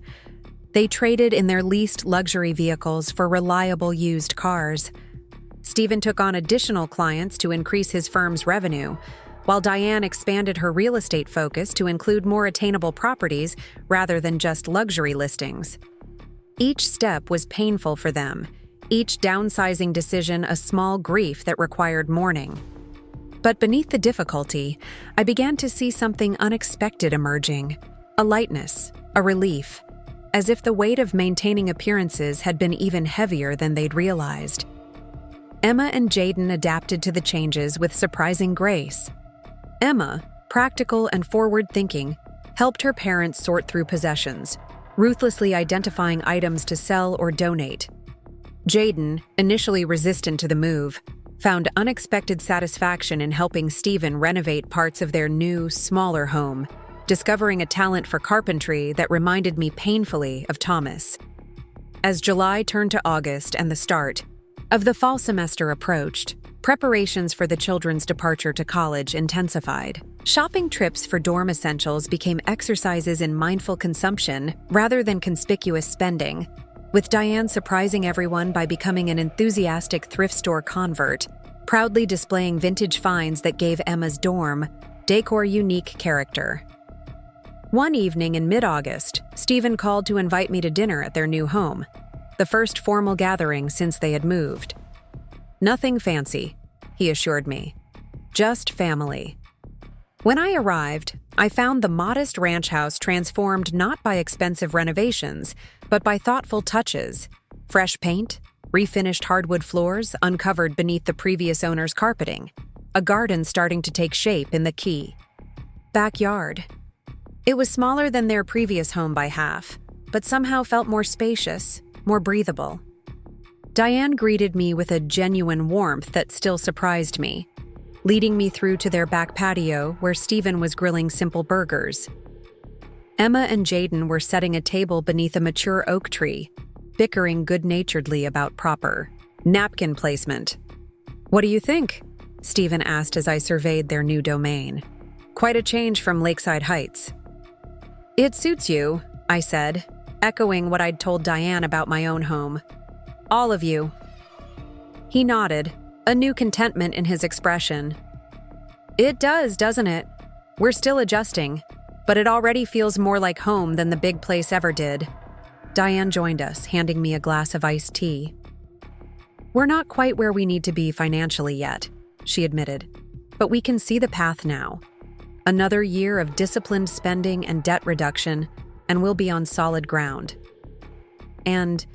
They traded in their leased luxury vehicles for reliable used cars. Stephen took on additional clients to increase his firm's revenue, while Diane expanded her real estate focus to include more attainable properties rather than just luxury listings. Each step was painful for them, each downsizing decision a small grief that required mourning. But beneath the difficulty, I began to see something unexpected emerging, a lightness, a relief, as if the weight of maintaining appearances had been even heavier than they'd realized. Emma and Jayden adapted to the changes with surprising grace. Emma, practical and forward-thinking, helped her parents sort through possessions, ruthlessly identifying items to sell or donate. Jayden, initially resistant to the move, found unexpected satisfaction in helping Stephen renovate parts of their new, smaller home, discovering a talent for carpentry that reminded me painfully of Thomas. As July turned to August and the start of the fall semester approached, preparations for the children's departure to college intensified. Shopping trips for dorm essentials became exercises in mindful consumption rather than conspicuous spending, with Diane surprising everyone by becoming an enthusiastic thrift store convert, proudly displaying vintage finds that gave Emma's dorm decor unique character. One evening in mid-August, Stephen called to invite me to dinner at their new home, the first formal gathering since they had moved. "Nothing fancy," he assured me. "Just family." When I arrived, I found the modest ranch house transformed not by expensive renovations, but by thoughtful touches: fresh paint, refinished hardwood floors uncovered beneath the previous owner's carpeting, a garden starting to take shape in the key backyard. It was smaller than their previous home by half, but somehow felt more spacious, more breathable. Diane greeted me with a genuine warmth that still surprised me, leading me through to their back patio where Stephen was grilling simple burgers. Emma and Jayden were setting a table beneath a mature oak tree, bickering good-naturedly about proper napkin placement. "What do you think?" Stephen asked as I surveyed their new domain. "Quite a change from Lakeside Heights." "It suits you," I said, echoing what I'd told Diane about my own home. "All of you." He nodded, a new contentment in his expression. "It does, doesn't it? We're still adjusting, but it already feels more like home than the big place ever did." Diane joined us, handing me a glass of iced tea. "We're not quite where we need to be financially yet," she admitted, "but we can see the path now. Another year of disciplined spending and debt reduction, and we'll be on solid ground. And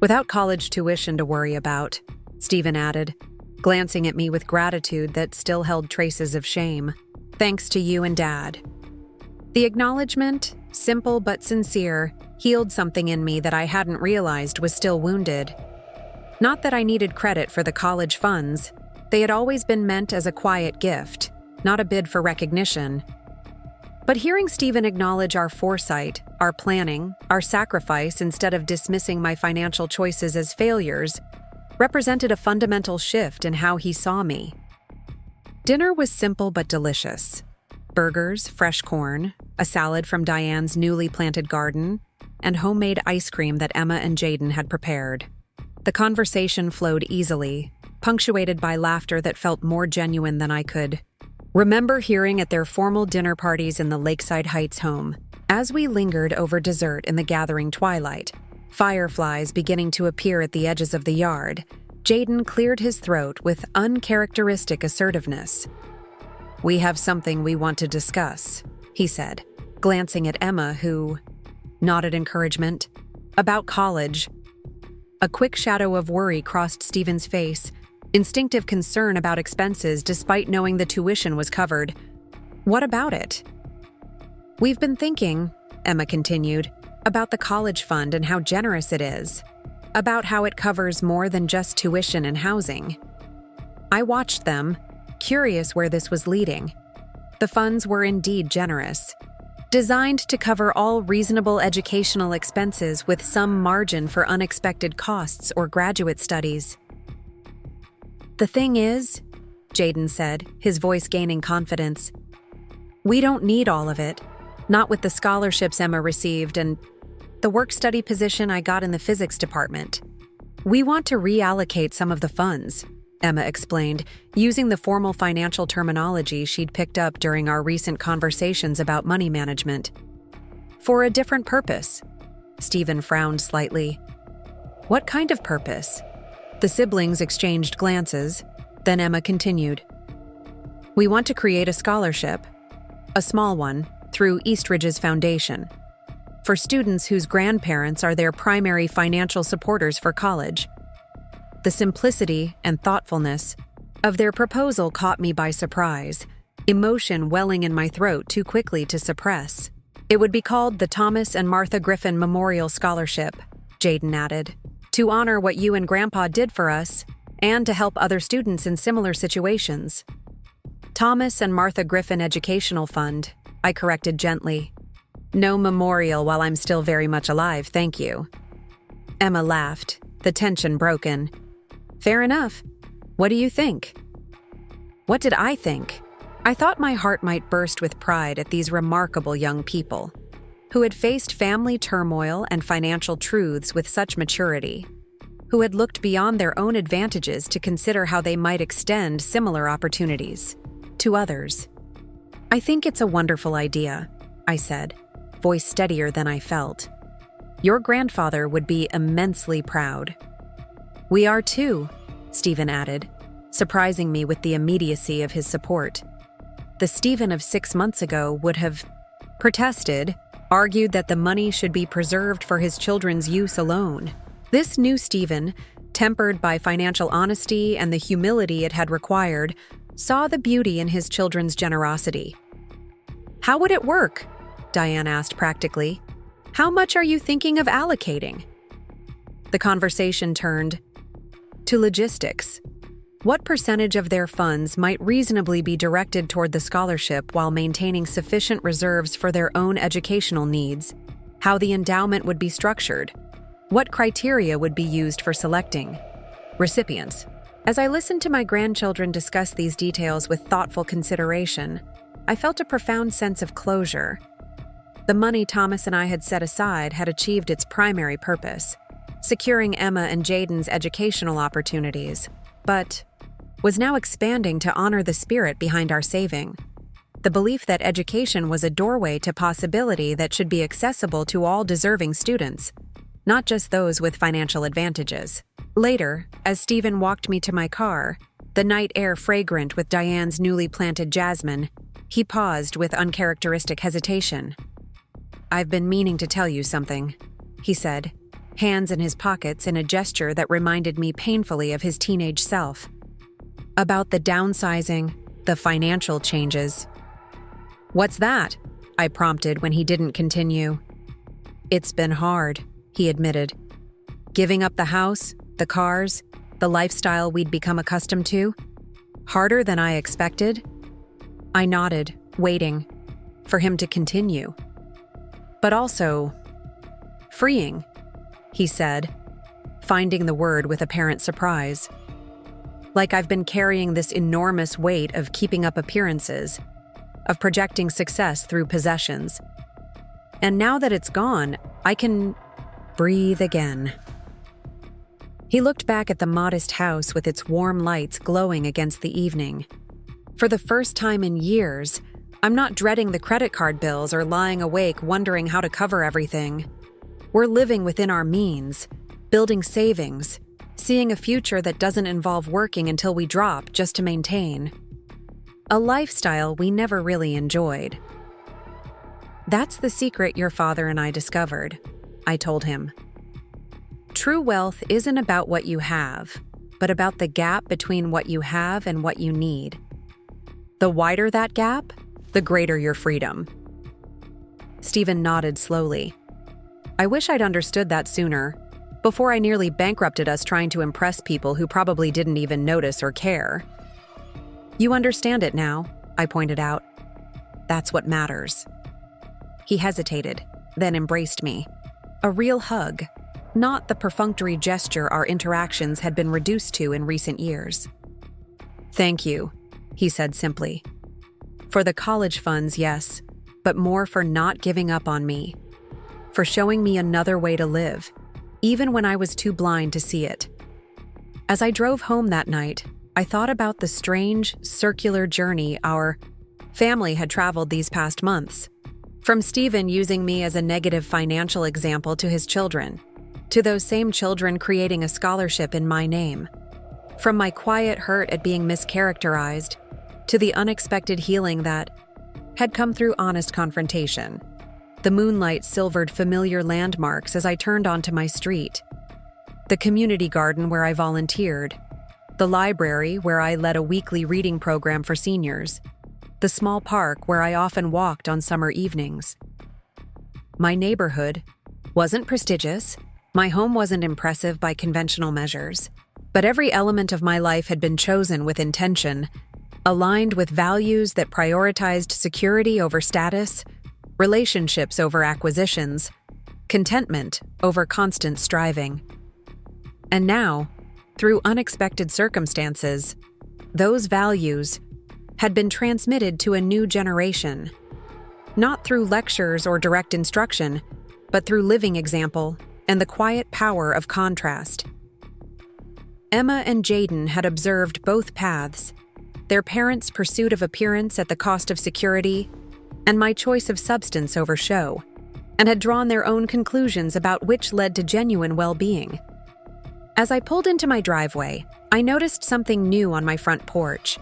without college tuition to worry about," Stephen added, glancing at me with gratitude that still held traces of shame. "Thanks to you and Dad." The acknowledgement, simple but sincere, healed something in me that I hadn't realized was still wounded. Not that I needed credit for the college funds. They had always been meant as a quiet gift, not a bid for recognition. But hearing Stephen acknowledge our foresight, our planning, our sacrifice instead of dismissing my financial choices as failures represented a fundamental shift in how he saw me. Dinner was simple but delicious. Burgers, fresh corn, a salad from Diane's newly planted garden, and homemade ice cream that Emma and Jayden had prepared. The conversation flowed easily, punctuated by laughter that felt more genuine than I could remember hearing at their formal dinner parties in the Lakeside Heights home. As we lingered over dessert in the gathering twilight, fireflies beginning to appear at the edges of the yard, Jayden cleared his throat with uncharacteristic assertiveness. "We have something we want to discuss," he said, glancing at Emma, who nodded encouragement. "About college." A quick shadow of worry crossed Stephen's face, instinctive concern about expenses despite knowing the tuition was covered. "What about it?" "We've been thinking," Emma continued, "about the college fund and how generous it is. About how it covers more than just tuition and housing." I watched them, curious where this was leading. The funds were indeed generous. designed to cover all reasonable educational expenses with some margin for unexpected costs or graduate studies. "The thing is," Jayden said, his voice gaining confidence, "we don't need all of it, not with the scholarships Emma received and the work-study position I got in the physics department. We want to reallocate some of the funds," Emma explained, using the formal financial terminology she'd picked up during our recent conversations about money management. "For a different purpose." Stephen frowned slightly. "What kind of purpose?" The siblings exchanged glances, then Emma continued. "We want to create a scholarship, a small one, through Eastridge's foundation, for students whose grandparents are their primary financial supporters for college. The simplicity and thoughtfulness of their proposal caught me by surprise, emotion welling in my throat too quickly to suppress. It would be called the Thomas and Martha Griffin Memorial Scholarship," Jayden added, "to honor what you and Grandpa did for us and to help other students in similar situations." "Thomas and Martha Griffin Educational Fund," I corrected gently. "No memorial while I'm still very much alive, thank you." Emma laughed, the tension broken. "Fair enough. What do you think?" What did I think? I thought my heart might burst with pride at these remarkable young people, who had faced family turmoil and financial truths with such maturity, who had looked beyond their own advantages to consider how they might extend similar opportunities to others. "I think it's a wonderful idea," I said, voice steadier than I felt. "Your grandfather would be immensely proud." "We are too," Stephen added, surprising me with the immediacy of his support. The Stephen of 6 months ago would have protested, argued that the money should be preserved for his children's use alone. This new Stephen, tempered by financial honesty and the humility it had required, saw the beauty in his children's generosity. "How would it work?" Diane asked practically. "How much are you thinking of allocating?" The conversation turned to logistics. What percentage of their funds might reasonably be directed toward the scholarship while maintaining sufficient reserves for their own educational needs? How the endowment would be structured? What criteria would be used for selecting recipients? As I listened to my grandchildren discuss these details with thoughtful consideration, I felt a profound sense of closure. The money Thomas and I had set aside had achieved its primary purpose, securing Emma and Jayden's educational opportunities, but was now expanding to honor the spirit behind our saving. The belief that education was a doorway to possibility that should be accessible to all deserving students, not just those with financial advantages. Later, as Stephen walked me to my car, the night air fragrant with Diane's newly planted jasmine, he paused with uncharacteristic hesitation. "I've been meaning to tell you something," he said, hands in his pockets in a gesture that reminded me painfully of his teenage self. "About the downsizing, the financial changes." "What's that?" I prompted when he didn't continue. "It's been hard," he admitted. "Giving up the house, the cars, the lifestyle we'd become accustomed to? Harder than I expected?" I nodded, waiting for him to continue. "But also freeing," he said, finding the word with apparent surprise. "Like I've been carrying this enormous weight of keeping up appearances, of projecting success through possessions. And now that it's gone, I can breathe again." He looked back at the modest house with its warm lights glowing against the evening. "For the first time in years, I'm not dreading the credit card bills or lying awake wondering how to cover everything. We're living within our means, building savings, seeing a future that doesn't involve working until we drop just to maintain. A lifestyle we never really enjoyed." "That's the secret your father and I discovered," I told him. "True wealth isn't about what you have, but about the gap between what you have and what you need. The wider that gap, the greater your freedom." Stephen nodded slowly. "I wish I'd understood that sooner, before I nearly bankrupted us trying to impress people who probably didn't even notice or care." "You understand it now," I pointed out. "That's what matters." He hesitated, then embraced me. A real hug, not the perfunctory gesture our interactions had been reduced to in recent years. "Thank you," he said simply. "For the college funds, yes, but more for not giving up on me. For showing me another way to live, even when I was too blind to see it." As I drove home that night, I thought about the strange, circular journey our family had traveled these past months. From Stephen using me as a negative financial example to his children, to those same children creating a scholarship in my name. From my quiet hurt at being mischaracterized, to the unexpected healing that had come through honest confrontation. The moonlight silvered familiar landmarks as I turned onto my street. The community garden where I volunteered, the library where I led a weekly reading program for seniors, the small park where I often walked on summer evenings. My neighborhood wasn't prestigious, my home wasn't impressive by conventional measures, but every element of my life had been chosen with intention, aligned with values that prioritized security over status, relationships over acquisitions, contentment over constant striving. And now, through unexpected circumstances, those values had been transmitted to a new generation, not through lectures or direct instruction, but through living example and the quiet power of contrast. Emma and Jayden had observed both paths, their parents' pursuit of appearance at the cost of security, and my choice of substance over show, and had drawn their own conclusions about which led to genuine well-being. As I pulled into my driveway, I noticed something new on my front porch,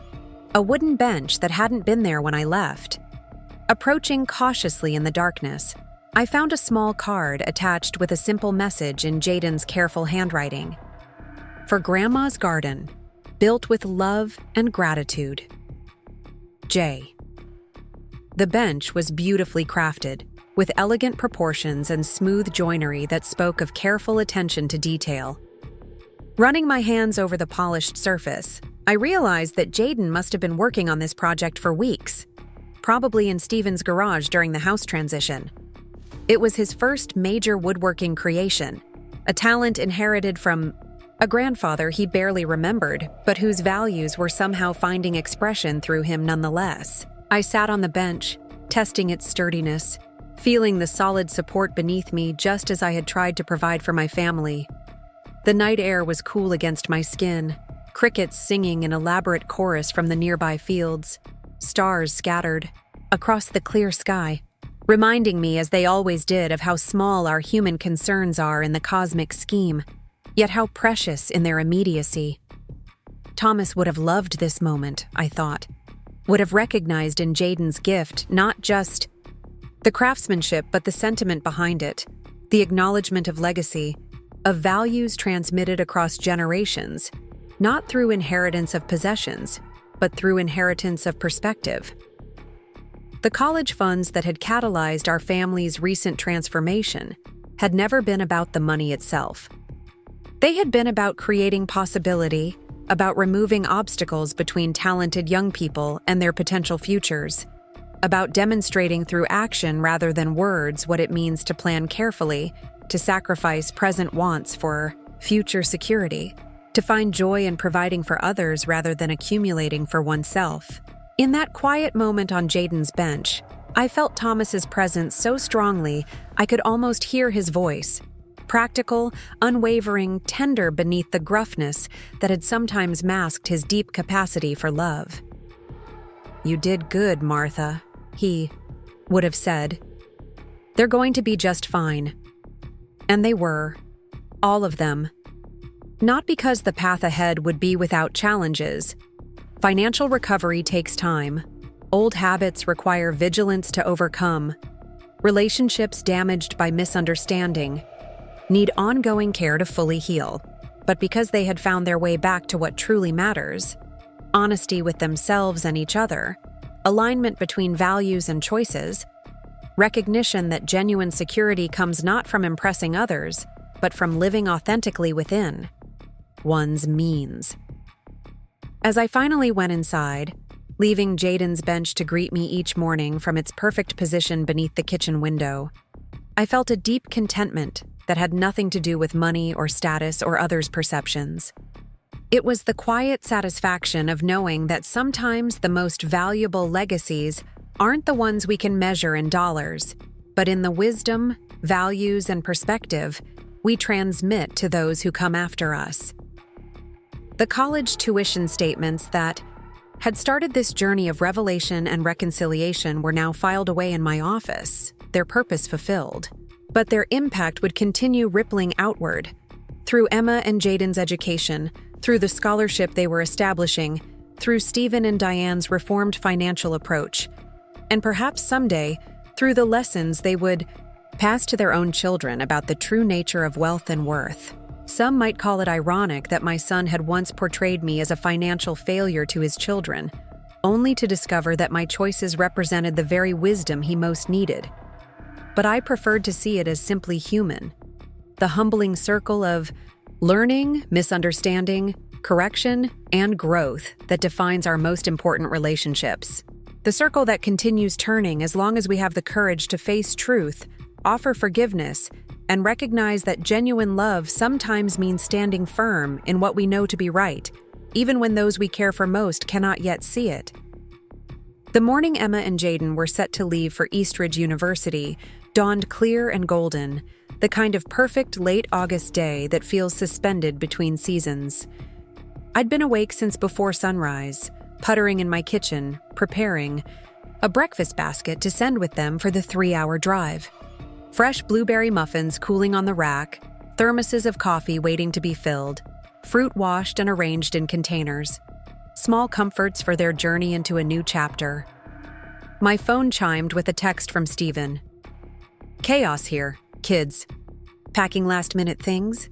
a wooden bench that hadn't been there when I left. Approaching cautiously in the darkness, I found a small card attached with a simple message in Jayden's careful handwriting. "For Grandma's garden, built with love and gratitude. Jay." The bench was beautifully crafted, with elegant proportions and smooth joinery that spoke of careful attention to detail. Running my hands over the polished surface, I realized that Jayden must have been working on this project for weeks, probably in Stephen's garage during the house transition. It was his first major woodworking creation, a talent inherited from a grandfather he barely remembered, but whose values were somehow finding expression through him nonetheless. I sat on the bench, testing its sturdiness, feeling the solid support beneath me just as I had tried to provide for my family. The night air was cool against my skin, crickets singing an elaborate chorus from the nearby fields, stars scattered across the clear sky, reminding me, as they always did, of how small our human concerns are in the cosmic scheme, yet how precious in their immediacy. Thomas would have loved this moment, I thought, would have recognized in Jayden's gift not just the craftsmanship but the sentiment behind it, the acknowledgement of legacy, of values transmitted across generations, not through inheritance of possessions, but through inheritance of perspective. The college funds that had catalyzed our family's recent transformation had never been about the money itself. They had been about creating possibility, about removing obstacles between talented young people and their potential futures, about demonstrating through action rather than words what it means to plan carefully, to sacrifice present wants for future security, to find joy in providing for others rather than accumulating for oneself. In that quiet moment on Jayden's bench, I felt Thomas's presence so strongly I could almost hear his voice, practical, unwavering, tender beneath the gruffness that had sometimes masked his deep capacity for love. "You did good, Martha," he would have said. "They're going to be just fine." And they were, all of them. Not because the path ahead would be without challenges. Financial recovery takes time. Old habits require vigilance to overcome. Relationships damaged by misunderstanding need ongoing care to fully heal. But because they had found their way back to what truly matters, honesty with themselves and each other, alignment between values and choices, recognition that genuine security comes not from impressing others, but from living authentically within one's means. As I finally went inside, leaving Jayden's bench to greet me each morning from its perfect position beneath the kitchen window. I felt a deep contentment that had nothing to do with money or status or others' perceptions. It was the quiet satisfaction of knowing that sometimes the most valuable legacies aren't the ones we can measure in dollars, but in the wisdom, values, and perspective we transmit to those who come after us. The college tuition statements that had started this journey of revelation and reconciliation were now filed away in my office, their purpose fulfilled. But their impact would continue rippling outward, through Emma and Jayden's education, through the scholarship they were establishing, through Stephen and Diane's reformed financial approach, and perhaps someday, through the lessons they would pass to their own children about the true nature of wealth and worth. Some might call it ironic that my son had once portrayed me as a financial failure to his children, only to discover that my choices represented the very wisdom he most needed. But I preferred to see it as simply human, the humbling circle of learning, misunderstanding, correction, and growth that defines our most important relationships. The circle that continues turning as long as we have the courage to face truth, offer forgiveness, and recognize that genuine love sometimes means standing firm in what we know to be right, even when those we care for most cannot yet see it. The morning Emma and Jayden were set to leave for Eastridge University dawned clear and golden, the kind of perfect late August day that feels suspended between seasons. I'd been awake since before sunrise, puttering in my kitchen, preparing a breakfast basket to send with them for the 3-hour drive. Fresh blueberry muffins cooling on the rack, thermoses of coffee waiting to be filled, fruit washed and arranged in containers. Small comforts for their journey into a new chapter. My phone chimed with a text from Stephen. "Chaos here, kids. Packing last-minute things?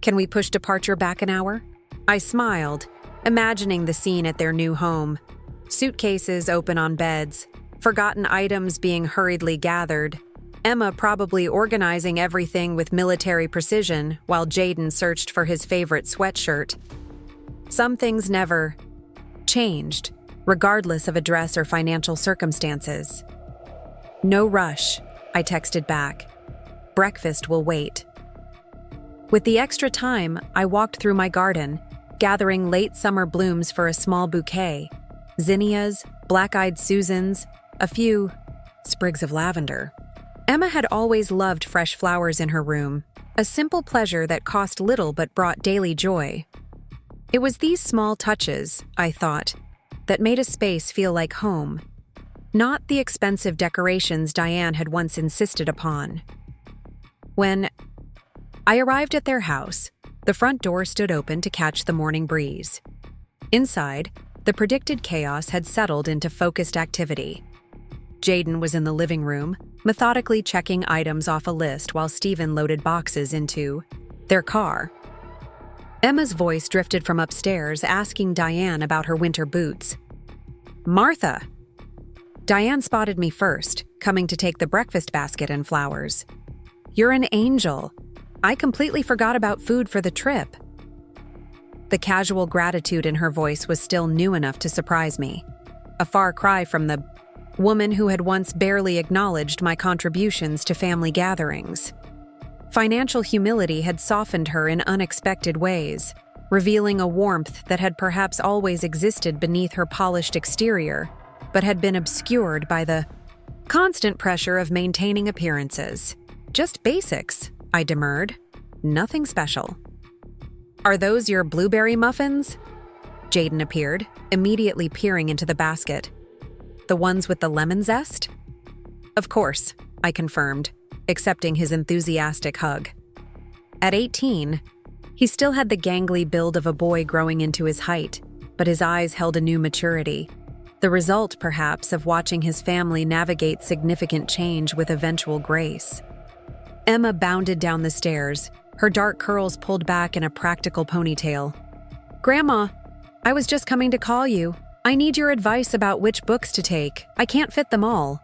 Can we push departure back an hour?" I smiled, imagining the scene at their new home. Suitcases open on beds, forgotten items being hurriedly gathered, Emma probably organizing everything with military precision while Jayden searched for his favorite sweatshirt. Some things never changed, regardless of address or financial circumstances. "No rush," I texted back. "Breakfast will wait." With the extra time, I walked through my garden, gathering late summer blooms for a small bouquet, zinnias, black-eyed Susans, a few sprigs of lavender. Emma had always loved fresh flowers in her room, a simple pleasure that cost little but brought daily joy. It was these small touches, I thought, that made a space feel like home, not the expensive decorations Diane had once insisted upon. When I arrived at their house, the front door stood open to catch the morning breeze. Inside, the predicted chaos had settled into focused activity. Jayden was in the living room, methodically checking items off a list while Stephen loaded boxes into their car. Emma's voice drifted from upstairs, asking Diane about her winter boots. "Martha!" Diane spotted me first, coming to take the breakfast basket and flowers. "You're an angel. I completely forgot about food for the trip." The casual gratitude in her voice was still new enough to surprise me, a far cry from the woman who had once barely acknowledged my contributions to family gatherings. Financial humility had softened her in unexpected ways, revealing a warmth that had perhaps always existed beneath her polished exterior, but had been obscured by the constant pressure of maintaining appearances. "Just basics," I demurred. "Nothing special." "Are those your blueberry muffins?" Jayden appeared, immediately peering into the basket. "The ones with the lemon zest?" "Of course," I confirmed, accepting his enthusiastic hug. At 18, he still had the gangly build of a boy growing into his height, but his eyes held a new maturity, the result, perhaps, of watching his family navigate significant change with eventual grace. Emma bounded down the stairs, her dark curls pulled back in a practical ponytail. "Grandma, I was just coming to call you. I need your advice about which books to take. I can't fit them all."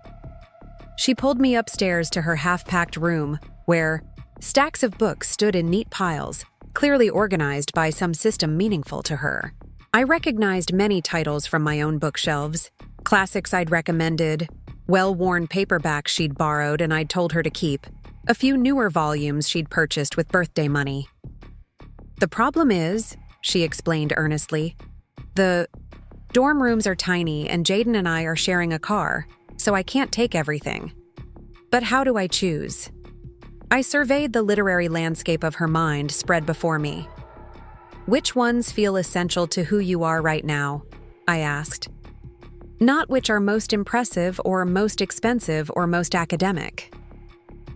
She pulled me upstairs to her half-packed room, where stacks of books stood in neat piles, clearly organized by some system meaningful to her. I recognized many titles from my own bookshelves, classics I'd recommended, well-worn paperbacks she'd borrowed and I'd told her to keep, a few newer volumes she'd purchased with birthday money. "The problem is," she explained earnestly, "the dorm rooms are tiny and Jayden and I are sharing a car, so I can't take everything. But how do I choose?" I surveyed the literary landscape of her mind spread before me. "Which ones feel essential to who you are right now?" I asked. "Not which are most impressive or most expensive or most academic.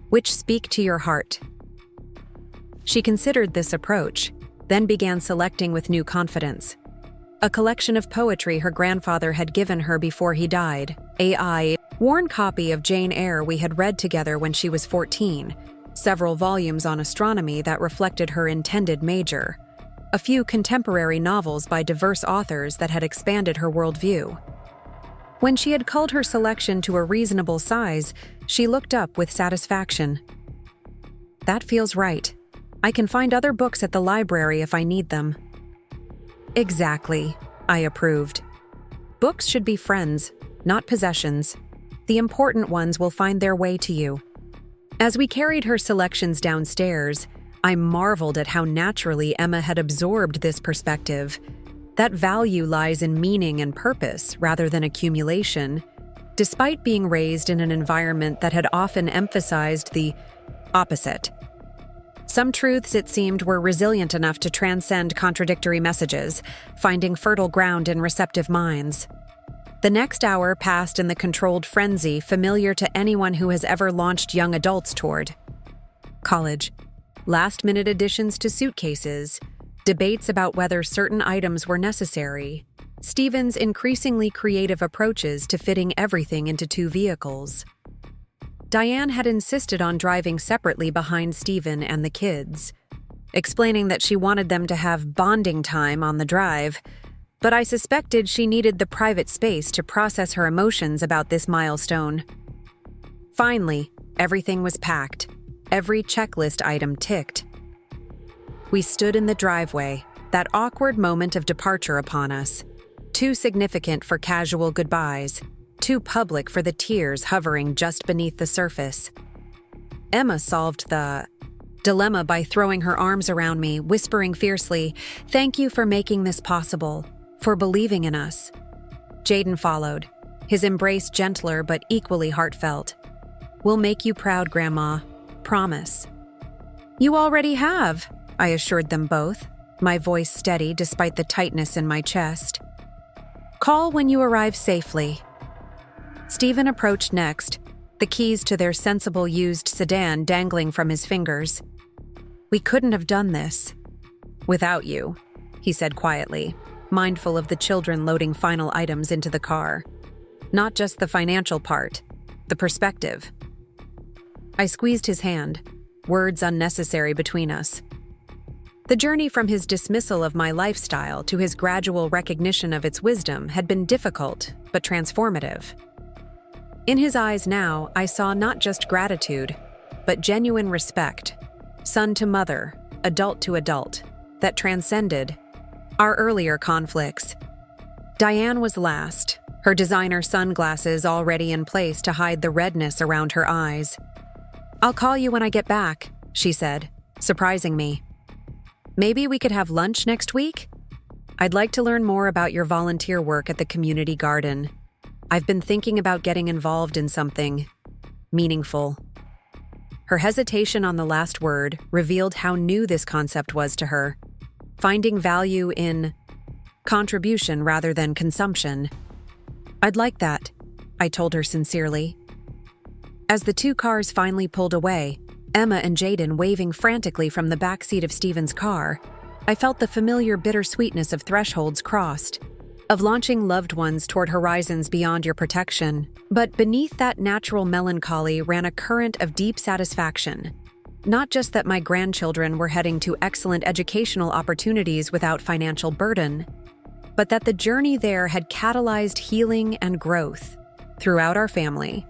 Which speak to your heart." She considered this approach, then began selecting with new confidence. A collection of poetry her grandfather had given her before he died, a worn copy of Jane Eyre we had read together when she was 14, several volumes on astronomy that reflected her intended major, a few contemporary novels by diverse authors that had expanded her worldview. When she had culled her selection to a reasonable size, she looked up with satisfaction. "That feels right. I can find other books at the library if I need them." "Exactly," I approved. "Books should be friends, not possessions. The important ones will find their way to you." As we carried her selections downstairs, I marveled at how naturally Emma had absorbed this perspective. That value lies in meaning and purpose rather than accumulation, despite being raised in an environment that had often emphasized the opposite. Some truths, it seemed, were resilient enough to transcend contradictory messages, finding fertile ground in receptive minds. The next hour passed in the controlled frenzy familiar to anyone who has ever launched young adults toward college. Last-minute additions to suitcases, debates about whether certain items were necessary, Stephen's increasingly creative approaches to fitting everything into two vehicles. Diane had insisted on driving separately behind Stephen and the kids, explaining that she wanted them to have bonding time on the drive, but I suspected she needed the private space to process her emotions about this milestone. Finally, everything was packed. Every checklist item ticked. We stood in the driveway, that awkward moment of departure upon us, too significant for casual goodbyes, too public for the tears hovering just beneath the surface. Emma solved the dilemma by throwing her arms around me, whispering fiercely, "Thank you for making this possible, for believing in us." Jayden followed, his embrace gentler but equally heartfelt. "We'll make you proud, Grandma. Promise." "You already have," I assured them both, my voice steady despite the tightness in my chest. "Call when you arrive safely." Stephen approached next, the keys to their sensible used sedan dangling from his fingers. "We couldn't have done this without you," he said quietly, mindful of the children loading final items into the car. Not just the financial part, the perspective. I squeezed his hand, words unnecessary between us. The journey from his dismissal of my lifestyle to his gradual recognition of its wisdom had been difficult, but transformative. In his eyes now, I saw not just gratitude, but genuine respect, son to mother, adult to adult, that transcended our earlier conflicts. Diane was last, her designer sunglasses already in place to hide the redness around her eyes. "I'll call you when I get back," she said, surprising me. "Maybe we could have lunch next week? I'd like to learn more about your volunteer work at the community garden. I've been thinking about getting involved in something meaningful." Her hesitation on the last word revealed how new this concept was to her, finding value in contribution rather than consumption. "I'd like that," I told her sincerely. As the two cars finally pulled away, Emma and Jayden waving frantically from the backseat of Stephen's car, I felt the familiar bittersweetness of thresholds crossed, of launching loved ones toward horizons beyond your protection. But beneath that natural melancholy ran a current of deep satisfaction. Not just that my grandchildren were heading to excellent educational opportunities without financial burden, but that the journey there had catalyzed healing and growth throughout our family.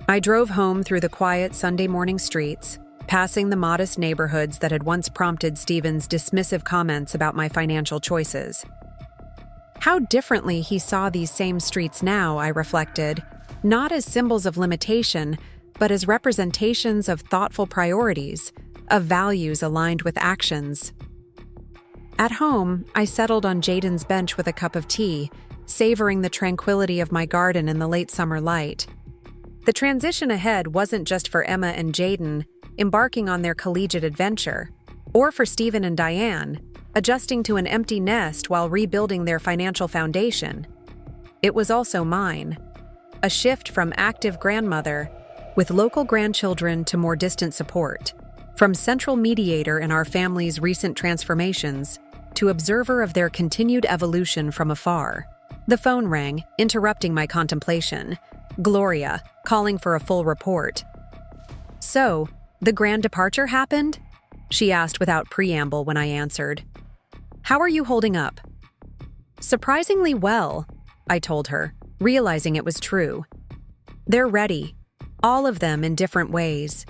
I drove home through the quiet Sunday morning streets, passing the modest neighborhoods that had once prompted Stephen's dismissive comments about my financial choices. How differently he saw these same streets now, I reflected, not as symbols of limitation, but as representations of thoughtful priorities, of values aligned with actions. At home, I settled on Jayden's bench with a cup of tea, savoring the tranquility of my garden in the late summer light. The transition ahead wasn't just for Emma and Jayden, embarking on their collegiate adventure, or for Stephen and Diane, adjusting to an empty nest while rebuilding their financial foundation. It was also mine, a shift from active grandmother with local grandchildren to more distant support, from central mediator in our family's recent transformations to observer of their continued evolution from afar. The phone rang, interrupting my contemplation. Gloria, calling for a full report. "So, the grand departure happened?" she asked without preamble when I answered. "How are you holding up?" "Surprisingly well," I told her, realizing it was true. "They're ready, all of them in different ways.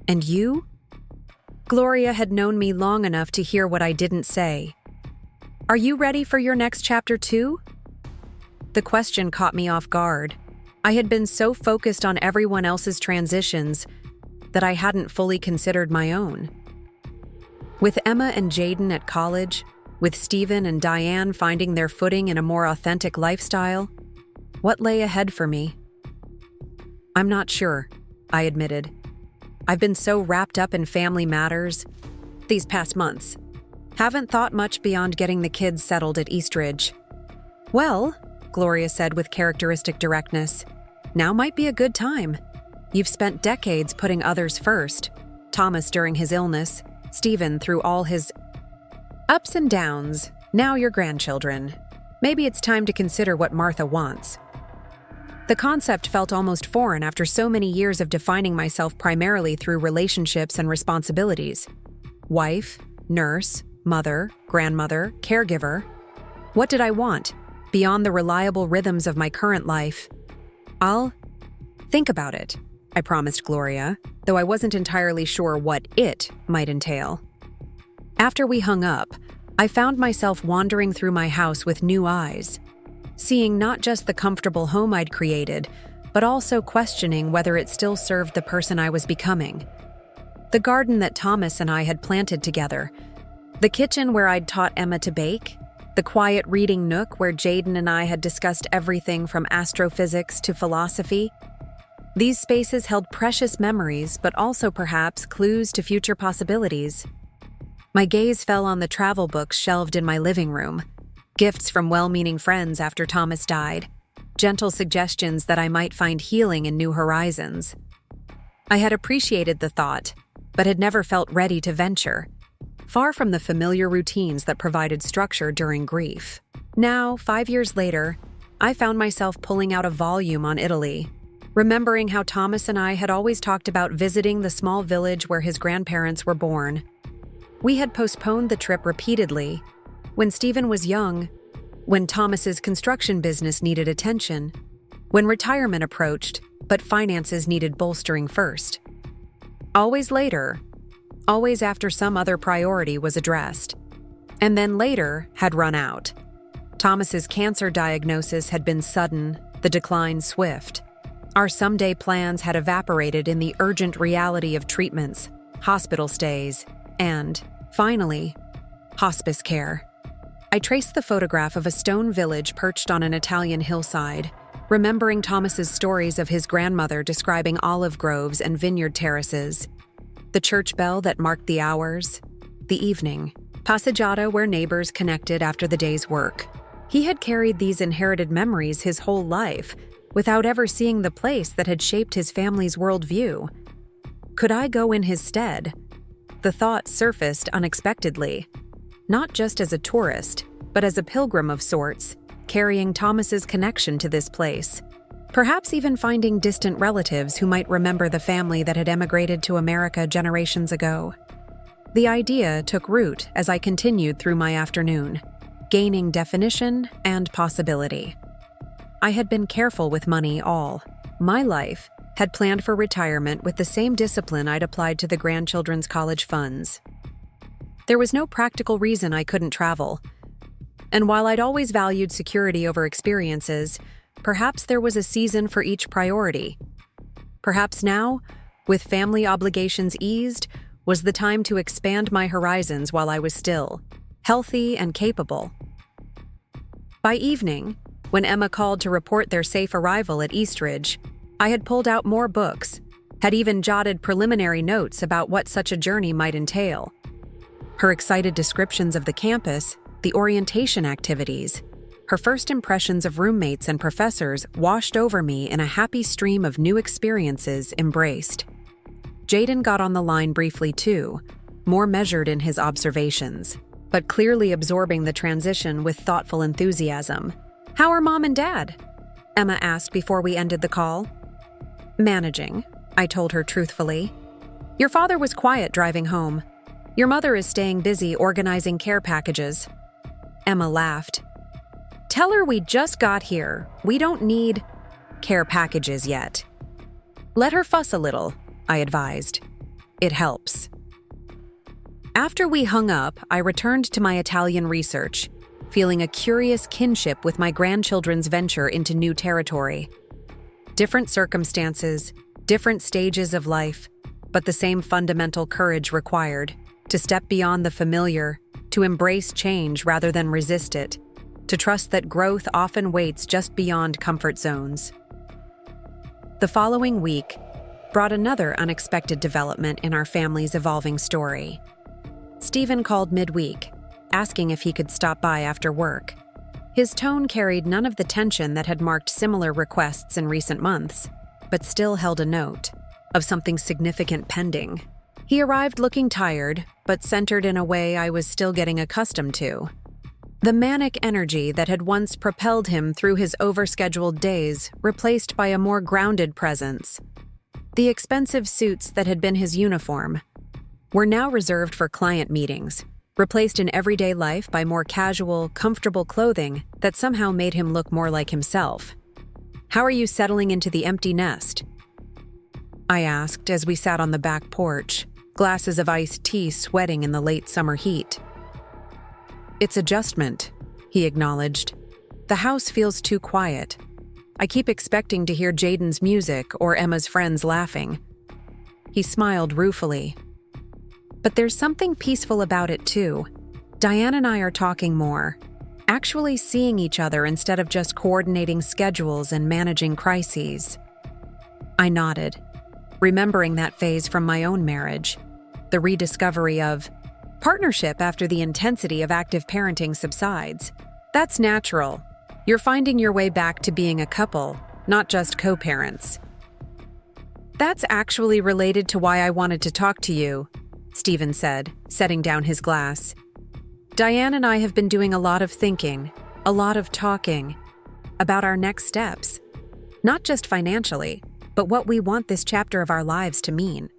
And you?" Gloria had known me long enough to hear what I didn't say. "Are you ready for your next chapter too?" The question caught me off guard. I had been so focused on everyone else's transitions that I hadn't fully considered my own. With Emma and Jayden at college, with Stephen and Diane finding their footing in a more authentic lifestyle, what lay ahead for me? "I'm not sure," I admitted. "I've been so wrapped up in family matters these past months. Haven't thought much beyond getting the kids settled at Eastridge." "Well," Gloria said with characteristic directness, "now might be a good time. You've spent decades putting others first. Thomas during his illness, Stephen through all his ups and downs, now your grandchildren. Maybe it's time to consider what Martha wants." The concept felt almost foreign after so many years of defining myself primarily through relationships and responsibilities. Wife, nurse, mother, grandmother, caregiver. What did I want, beyond the reliable rhythms of my current life? "I'll think about it," I promised Gloria, though I wasn't entirely sure what it might entail. After we hung up, I found myself wandering through my house with new eyes, seeing not just the comfortable home I'd created, but also questioning whether it still served the person I was becoming. The garden that Thomas and I had planted together, the kitchen where I'd taught Emma to bake, the quiet reading nook where Jayden and I had discussed everything from astrophysics to philosophy. These spaces held precious memories, but also perhaps clues to future possibilities. My gaze fell on the travel books shelved in my living room, gifts from well-meaning friends after Thomas died, gentle suggestions that I might find healing in new horizons. I had appreciated the thought, but had never felt ready to venture, far from the familiar routines that provided structure during grief. Now, 5 years later, I found myself pulling out a volume on Italy, remembering how Thomas and I had always talked about visiting the small village where his grandparents were born. We had postponed the trip repeatedly, when Stephen was young, when Thomas's construction business needed attention, when retirement approached, but finances needed bolstering first. Always later, always after some other priority was addressed. And then later had run out. Thomas's cancer diagnosis had been sudden, the decline swift. Our someday plans had evaporated in the urgent reality of treatments, hospital stays, and, finally, hospice care. I traced the photograph of a stone village perched on an Italian hillside, remembering Thomas's stories of his grandmother describing olive groves and vineyard terraces, the church bell that marked the hours, the evening, passeggiata where neighbors connected after the day's work. He had carried these inherited memories his whole life, without ever seeing the place that had shaped his family's worldview. Could I go in his stead? The thought surfaced unexpectedly, not just as a tourist, but as a pilgrim of sorts, carrying Thomas's connection to this place. Perhaps even finding distant relatives who might remember the family that had emigrated to America generations ago. The idea took root as I continued through my afternoon, gaining definition and possibility. I had been careful with money all my life, had planned for retirement with the same discipline I'd applied to the grandchildren's college funds. There was no practical reason I couldn't travel. And while I'd always valued security over experiences, perhaps there was a season for each priority. Perhaps now, with family obligations eased, was the time to expand my horizons while I was still healthy and capable. By evening, when Emma called to report their safe arrival at Eastridge, I had pulled out more books, had even jotted preliminary notes about what such a journey might entail. Her excited descriptions of the campus, the orientation activities, her first impressions of roommates and professors washed over me in a happy stream of new experiences embraced. Jayden got on the line briefly too, more measured in his observations, but clearly absorbing the transition with thoughtful enthusiasm. "How are Mom and Dad?" Emma asked before we ended the call. "Managing," I told her truthfully. "Your father was quiet driving home. Your mother is staying busy organizing care packages." Emma laughed. "Tell her we just got here. We don't need care packages yet." "Let her fuss a little," I advised. "It helps." After we hung up, I returned to my Italian research, feeling a curious kinship with my grandchildren's venture into new territory. Different circumstances, different stages of life, but the same fundamental courage required to step beyond the familiar, to embrace change rather than resist it, to trust that growth often waits just beyond comfort zones. The following week brought another unexpected development in our family's evolving story. Stephen called midweek, asking if he could stop by after work. His tone carried none of the tension that had marked similar requests in recent months, but still held a note of something significant pending. He arrived looking tired, but centered in a way I was still getting accustomed to. The manic energy that had once propelled him through his overscheduled days replaced by a more grounded presence. The expensive suits that had been his uniform were now reserved for client meetings, replaced in everyday life by more casual, comfortable clothing that somehow made him look more like himself. "How are you settling into the empty nest?" I asked as we sat on the back porch, glasses of iced tea sweating in the late summer heat. "It's adjustment," he acknowledged. "The house feels too quiet. I keep expecting to hear Jayden's music or Emma's friends laughing." He smiled ruefully. "But there's something peaceful about it too. Diane and I are talking more, actually seeing each other instead of just coordinating schedules and managing crises." I nodded, remembering that phase from my own marriage, the rediscovery of partnership after the intensity of active parenting subsides. "That's natural. You're finding your way back to being a couple, not just co-parents." "That's actually related to why I wanted to talk to you," Stephen said, setting down his glass. "Diane and I have been doing a lot of thinking, a lot of talking, about our next steps. Not just financially, but what we want this chapter of our lives to mean."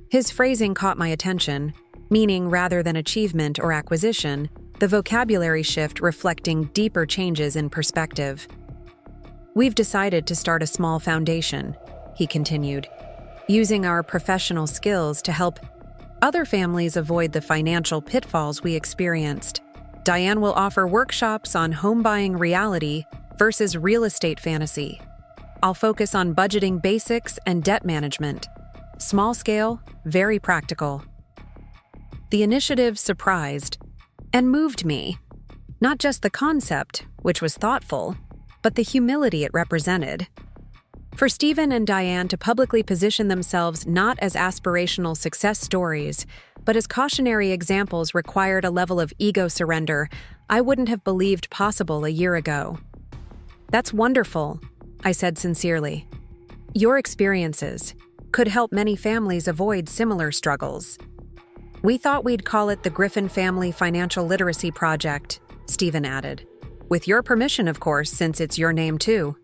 His phrasing caught my attention, meaning rather than achievement or acquisition, the vocabulary shift reflecting deeper changes in perspective. "We've decided to start a small foundation," he continued, "using our professional skills to help other families avoid the financial pitfalls we experienced. Diane will offer workshops on home buying reality versus real estate fantasy. I'll focus on budgeting basics and debt management. Small scale, very practical." The initiative surprised and moved me. Not just the concept, which was thoughtful, but the humility it represented. For Stephen and Diane to publicly position themselves not as aspirational success stories, but as cautionary examples required a level of ego surrender I wouldn't have believed possible a year ago. "That's wonderful," I said sincerely. "Your experiences could help many families avoid similar struggles." "We thought we'd call it the Griffin Family Financial Literacy Project," Stephen added. "With your permission, of course, since it's your name too."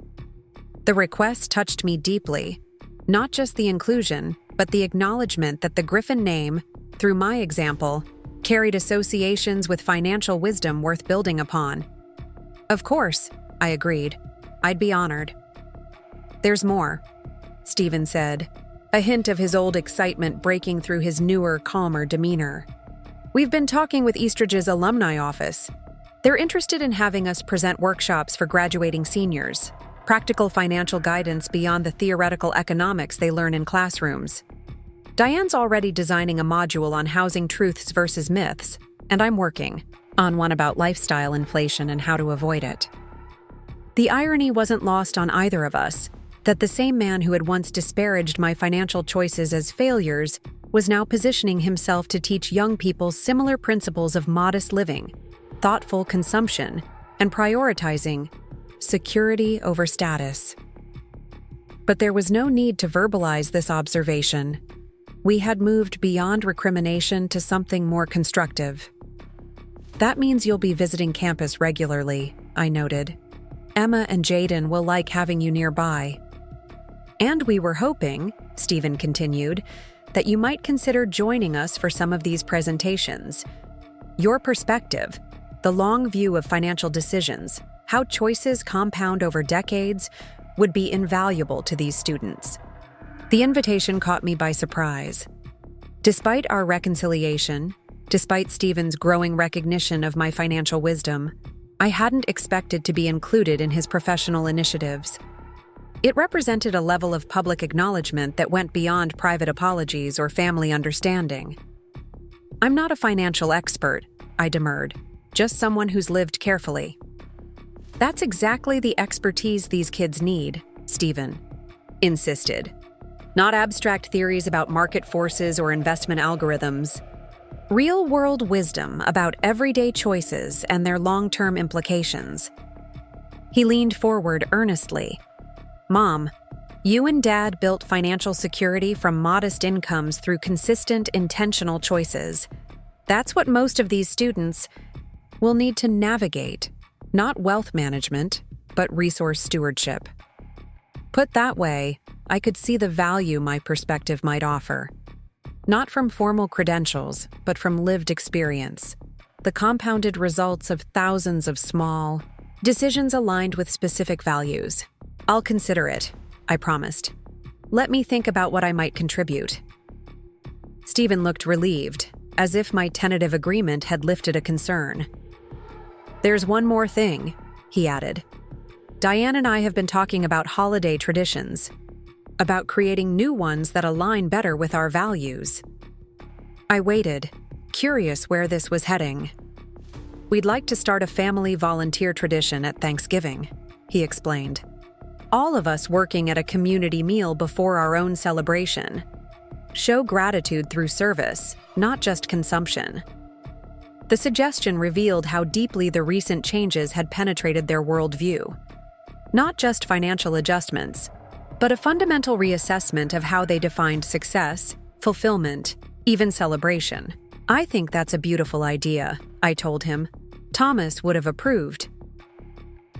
The request touched me deeply, not just the inclusion, but the acknowledgement that the Griffin name, through my example, carried associations with financial wisdom worth building upon. "Of course," I agreed. "I'd be honored." "There's more." Stephen said, a hint of his old excitement breaking through his newer, calmer demeanor. We've been talking with Eastridge's alumni office. They're interested in having us present workshops for graduating seniors, practical financial guidance beyond the theoretical economics they learn in classrooms. Diane's already designing a module on housing truths versus myths, and I'm working on one about lifestyle inflation and how to avoid it. The irony wasn't lost on either of us, that the same man who had once disparaged my financial choices as failures was now positioning himself to teach young people similar principles of modest living, thoughtful consumption, and prioritizing security over status. But there was no need to verbalize this observation. We had moved beyond recrimination to something more constructive. That means you'll be visiting campus regularly, I noted. Emma and Jayden will like having you nearby. And we were hoping, Stephen continued, that you might consider joining us for some of these presentations. Your perspective, the long view of financial decisions, how choices compound over decades, would be invaluable to these students. The invitation caught me by surprise. Despite our reconciliation, despite Stephen's growing recognition of my financial wisdom, I hadn't expected to be included in his professional initiatives. It represented a level of public acknowledgement that went beyond private apologies or family understanding. I'm not a financial expert, I demurred, just someone who's lived carefully. That's exactly the expertise these kids need, Stephen insisted. Not abstract theories about market forces or investment algorithms. Real-world wisdom about everyday choices and their long-term implications. He leaned forward earnestly. Mom, you and Dad built financial security from modest incomes through consistent, intentional choices. That's what most of these students will need to navigate, not wealth management, but resource stewardship. Put that way, I could see the value my perspective might offer. Not from formal credentials, but from lived experience. The compounded results of thousands of small decisions aligned with specific values. I'll consider it, I promised. Let me think about what I might contribute. Stephen looked relieved, as if my tentative agreement had lifted a concern. There's one more thing, he added. Diane and I have been talking about holiday traditions, about creating new ones that align better with our values. I waited, curious where this was heading. We'd like to start a family volunteer tradition at Thanksgiving, he explained. All of us working at a community meal before our own celebration. Show gratitude through service, not just consumption. The suggestion revealed how deeply the recent changes had penetrated their worldview. Not just financial adjustments, but a fundamental reassessment of how they defined success, fulfillment, even celebration. I think that's a beautiful idea, I told him. Thomas would have approved.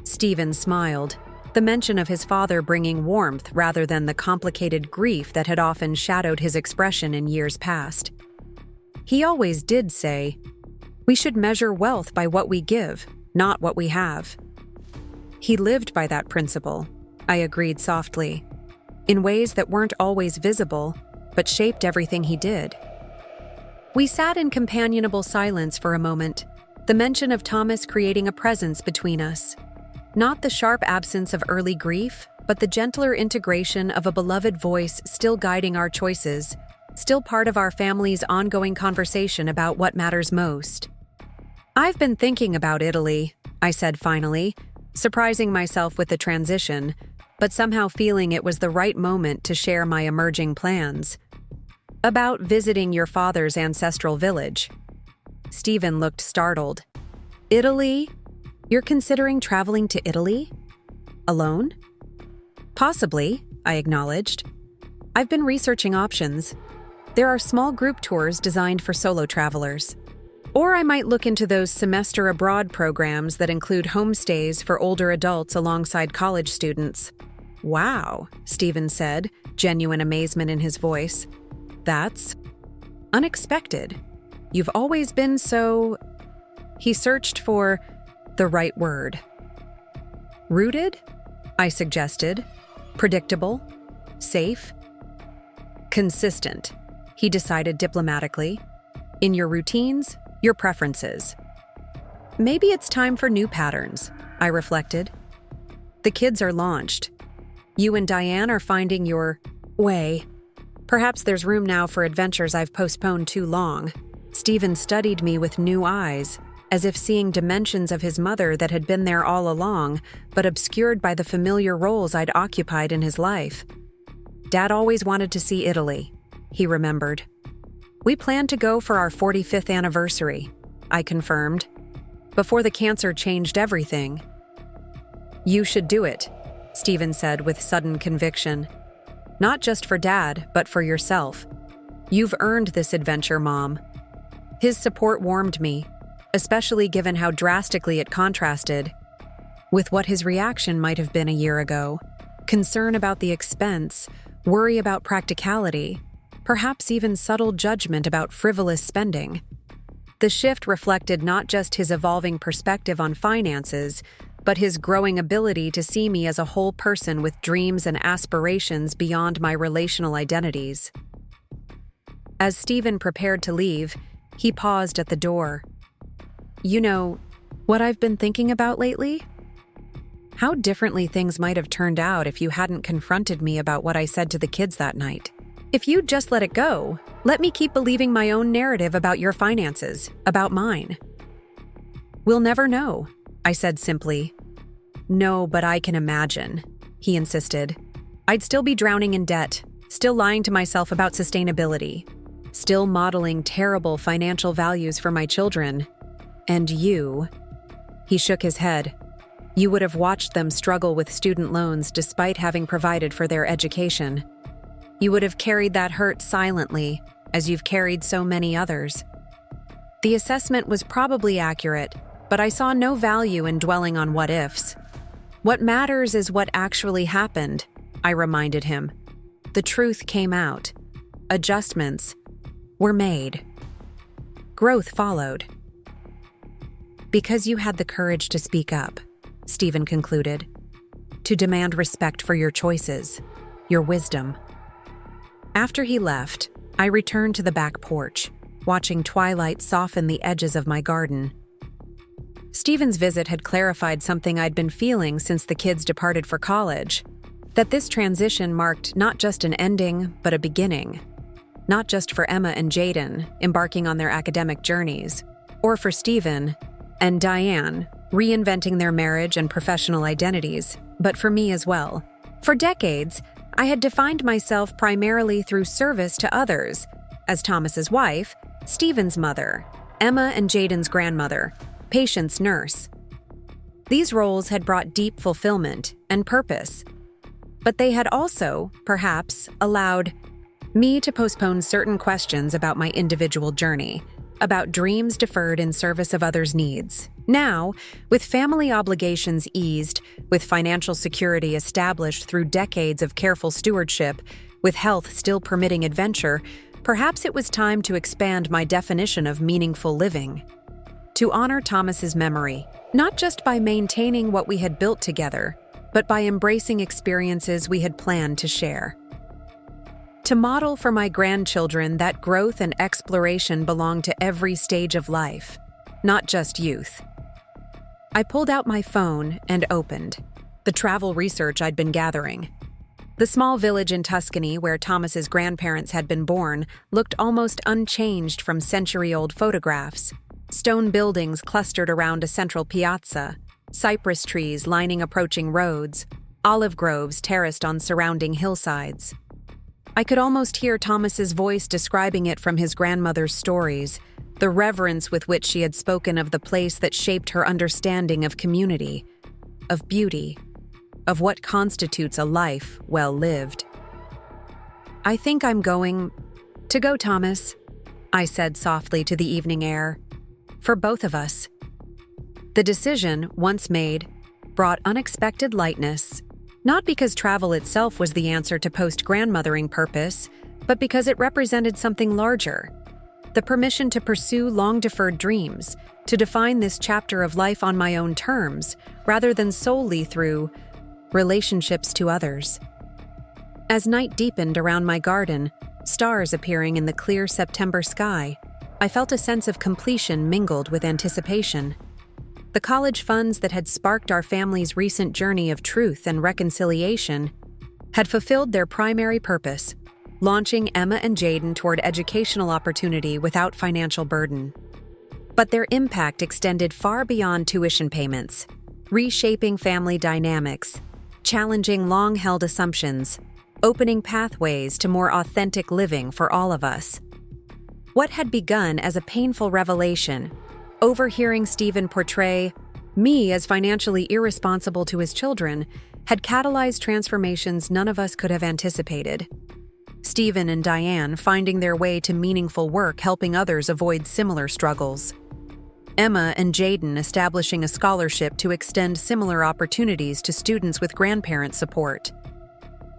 Stephen smiled, the mention of his father bringing warmth rather than the complicated grief that had often shadowed his expression in years past. He always did say, "We should measure wealth by what we give, not what we have." He lived by that principle, I agreed softly, in ways that weren't always visible, but shaped everything he did. We sat in companionable silence for a moment, the mention of Thomas creating a presence between us. Not the sharp absence of early grief, but the gentler integration of a beloved voice still guiding our choices, still part of our family's ongoing conversation about what matters most. I've been thinking about Italy, I said finally, surprising myself with the transition, but somehow feeling it was the right moment to share my emerging plans. About visiting your father's ancestral village. Stephen looked startled. Italy? You're considering traveling to Italy? Alone? Possibly, I acknowledged. I've been researching options. There are small group tours designed for solo travelers. Or I might look into those semester abroad programs that include homestays for older adults alongside college students. Wow, Stephen said, genuine amazement in his voice. That's unexpected. You've always been so... He searched for the right word. Rooted? I suggested. Predictable? Safe? Consistent, he decided diplomatically. In your routines, your preferences. Maybe it's time for new patterns, I reflected. The kids are launched. You and Diane are finding your way. Perhaps there's room now for adventures I've postponed too long. Stephen studied me with new eyes, as if seeing dimensions of his mother that had been there all along, but obscured by the familiar roles I'd occupied in his life. Dad always wanted to see Italy, he remembered. We planned to go for our 45th anniversary, I confirmed, before the cancer changed everything. You should do it, Stephen said with sudden conviction. Not just for Dad, but for yourself. You've earned this adventure, Mom. His support warmed me, especially given how drastically it contrasted with what his reaction might have been a year ago. Concern about the expense, worry about practicality, perhaps even subtle judgment about frivolous spending. The shift reflected not just his evolving perspective on finances, but his growing ability to see me as a whole person with dreams and aspirations beyond my relational identities. As Stephen prepared to leave, he paused at the door. You know, what I've been thinking about lately? How differently things might have turned out if you hadn't confronted me about what I said to the kids that night. If you'd just let it go, let me keep believing my own narrative about your finances, about mine. We'll never know, I said simply. No, but I can imagine, he insisted. I'd still be drowning in debt, still lying to myself about sustainability, still modeling terrible financial values for my children. And you, he shook his head. You would have watched them struggle with student loans despite having provided for their education. You would have carried that hurt silently, as you've carried so many others. The assessment was probably accurate, but I saw no value in dwelling on what-ifs. What matters is what actually happened, I reminded him. The truth came out. Adjustments were made. Growth followed. Because you had the courage to speak up, Stephen concluded, to demand respect for your choices, your wisdom. After he left, I returned to the back porch, watching twilight soften the edges of my garden. Stephen's visit had clarified something I'd been feeling since the kids departed for college, that this transition marked not just an ending, but a beginning. Not just for Emma and Jayden, embarking on their academic journeys, or for Stephen and Diane, reinventing their marriage and professional identities, but for me as well. For decades, I had defined myself primarily through service to others, as Thomas's wife, Stephen's mother, Emma and Jayden's grandmother, patient's nurse. These roles had brought deep fulfillment and purpose, but they had also, perhaps, allowed me to postpone certain questions about my individual journey, about dreams deferred in service of others' needs. Now, with family obligations eased, with financial security established through decades of careful stewardship, with health still permitting adventure, perhaps it was time to expand my definition of meaningful living. To honor Thomas's memory, not just by maintaining what we had built together, but by embracing experiences we had planned to share. To model for my grandchildren that growth and exploration belong to every stage of life, not just youth. I pulled out my phone and opened the travel research I'd been gathering. The small village in Tuscany where Thomas's grandparents had been born looked almost unchanged from century-old photographs. Stone buildings clustered around a central piazza, cypress trees lining approaching roads, olive groves terraced on surrounding hillsides. I could almost hear Thomas's voice describing it from his grandmother's stories, the reverence with which she had spoken of the place that shaped her understanding of community, of beauty, of what constitutes a life well lived. I think I'm going to go, Thomas, I said softly to the evening air. For both of us. The decision, once made, brought unexpected lightness, not because travel itself was the answer to post-grandmothering purpose, but because it represented something larger. The permission to pursue long-deferred dreams, to define this chapter of life on my own terms, rather than solely through relationships to others. As night deepened around my garden, stars appearing in the clear September sky, I felt a sense of completion mingled with anticipation. The college funds that had sparked our family's recent journey of truth and reconciliation had fulfilled their primary purpose, launching Emma and Jayden toward educational opportunity without financial burden. But their impact extended far beyond tuition payments, reshaping family dynamics, challenging long-held assumptions, opening pathways to more authentic living for all of us. What had begun as a painful revelation, overhearing Stephen portray me as financially irresponsible to his children, had catalyzed transformations none of us could have anticipated. Stephen and Diane finding their way to meaningful work helping others avoid similar struggles. Emma and Jayden establishing a scholarship to extend similar opportunities to students with grandparent support.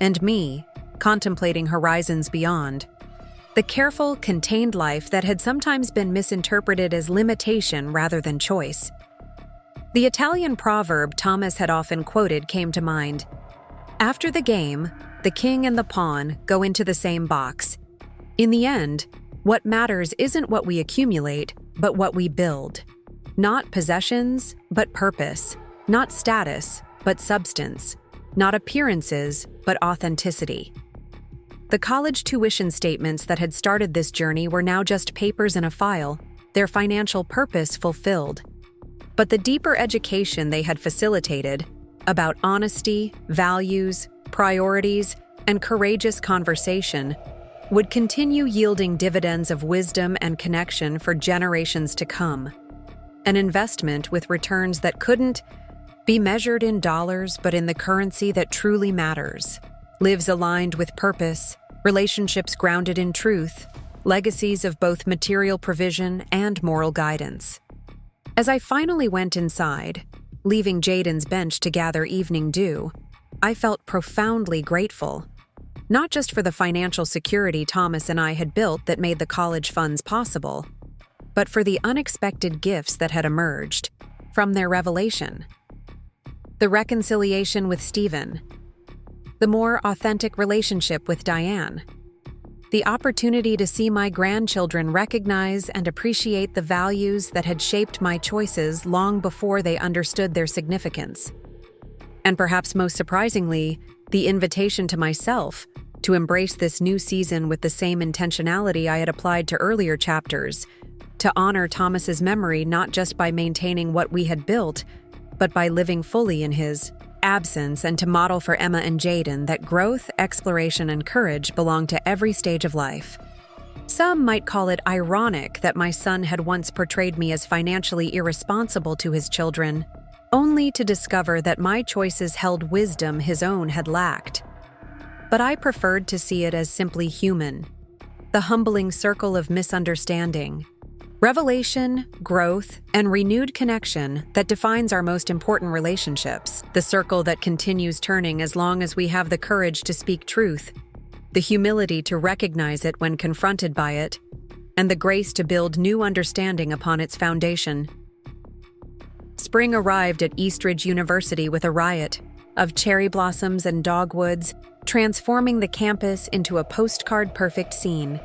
And me, contemplating horizons beyond. The careful, contained life that had sometimes been misinterpreted as limitation rather than choice. The Italian proverb Thomas had often quoted came to mind. After the game, the king and the pawn go into the same box. In the end, what matters isn't what we accumulate, but what we build. Not possessions, but purpose. Not status, but substance. Not appearances, but authenticity. The college tuition statements that had started this journey were now just papers in a file, their financial purpose fulfilled. But the deeper education they had facilitated, about honesty, values, priorities, and courageous conversation, would continue yielding dividends of wisdom and connection for generations to come. An investment with returns that couldn't be measured in dollars but in the currency that truly matters. Lives aligned with purpose, relationships grounded in truth, legacies of both material provision and moral guidance. As I finally went inside, leaving Jayden's bench to gather evening dew, I felt profoundly grateful. Not just for the financial security Thomas and I had built that made the college funds possible, but for the unexpected gifts that had emerged from their revelation. The reconciliation with Stephen, the more authentic relationship with Diane, the opportunity to see my grandchildren recognize and appreciate the values that had shaped my choices long before they understood their significance. And perhaps most surprisingly, the invitation to myself to embrace this new season with the same intentionality I had applied to earlier chapters, to honor Thomas's memory not just by maintaining what we had built, but by living fully in his absence, and to model for Emma and Jayden that growth, exploration, and courage belong to every stage of life. Some might call it ironic that my son had once portrayed me as financially irresponsible to his children, only to discover that my choices held wisdom his own had lacked. But I preferred to see it as simply human, the humbling circle of misunderstanding, revelation, growth, and renewed connection that defines our most important relationships, the circle that continues turning as long as we have the courage to speak truth, the humility to recognize it when confronted by it, and the grace to build new understanding upon its foundation. Spring arrived at Eastridge University with a riot of cherry blossoms and dogwoods, transforming the campus into a postcard-perfect scene.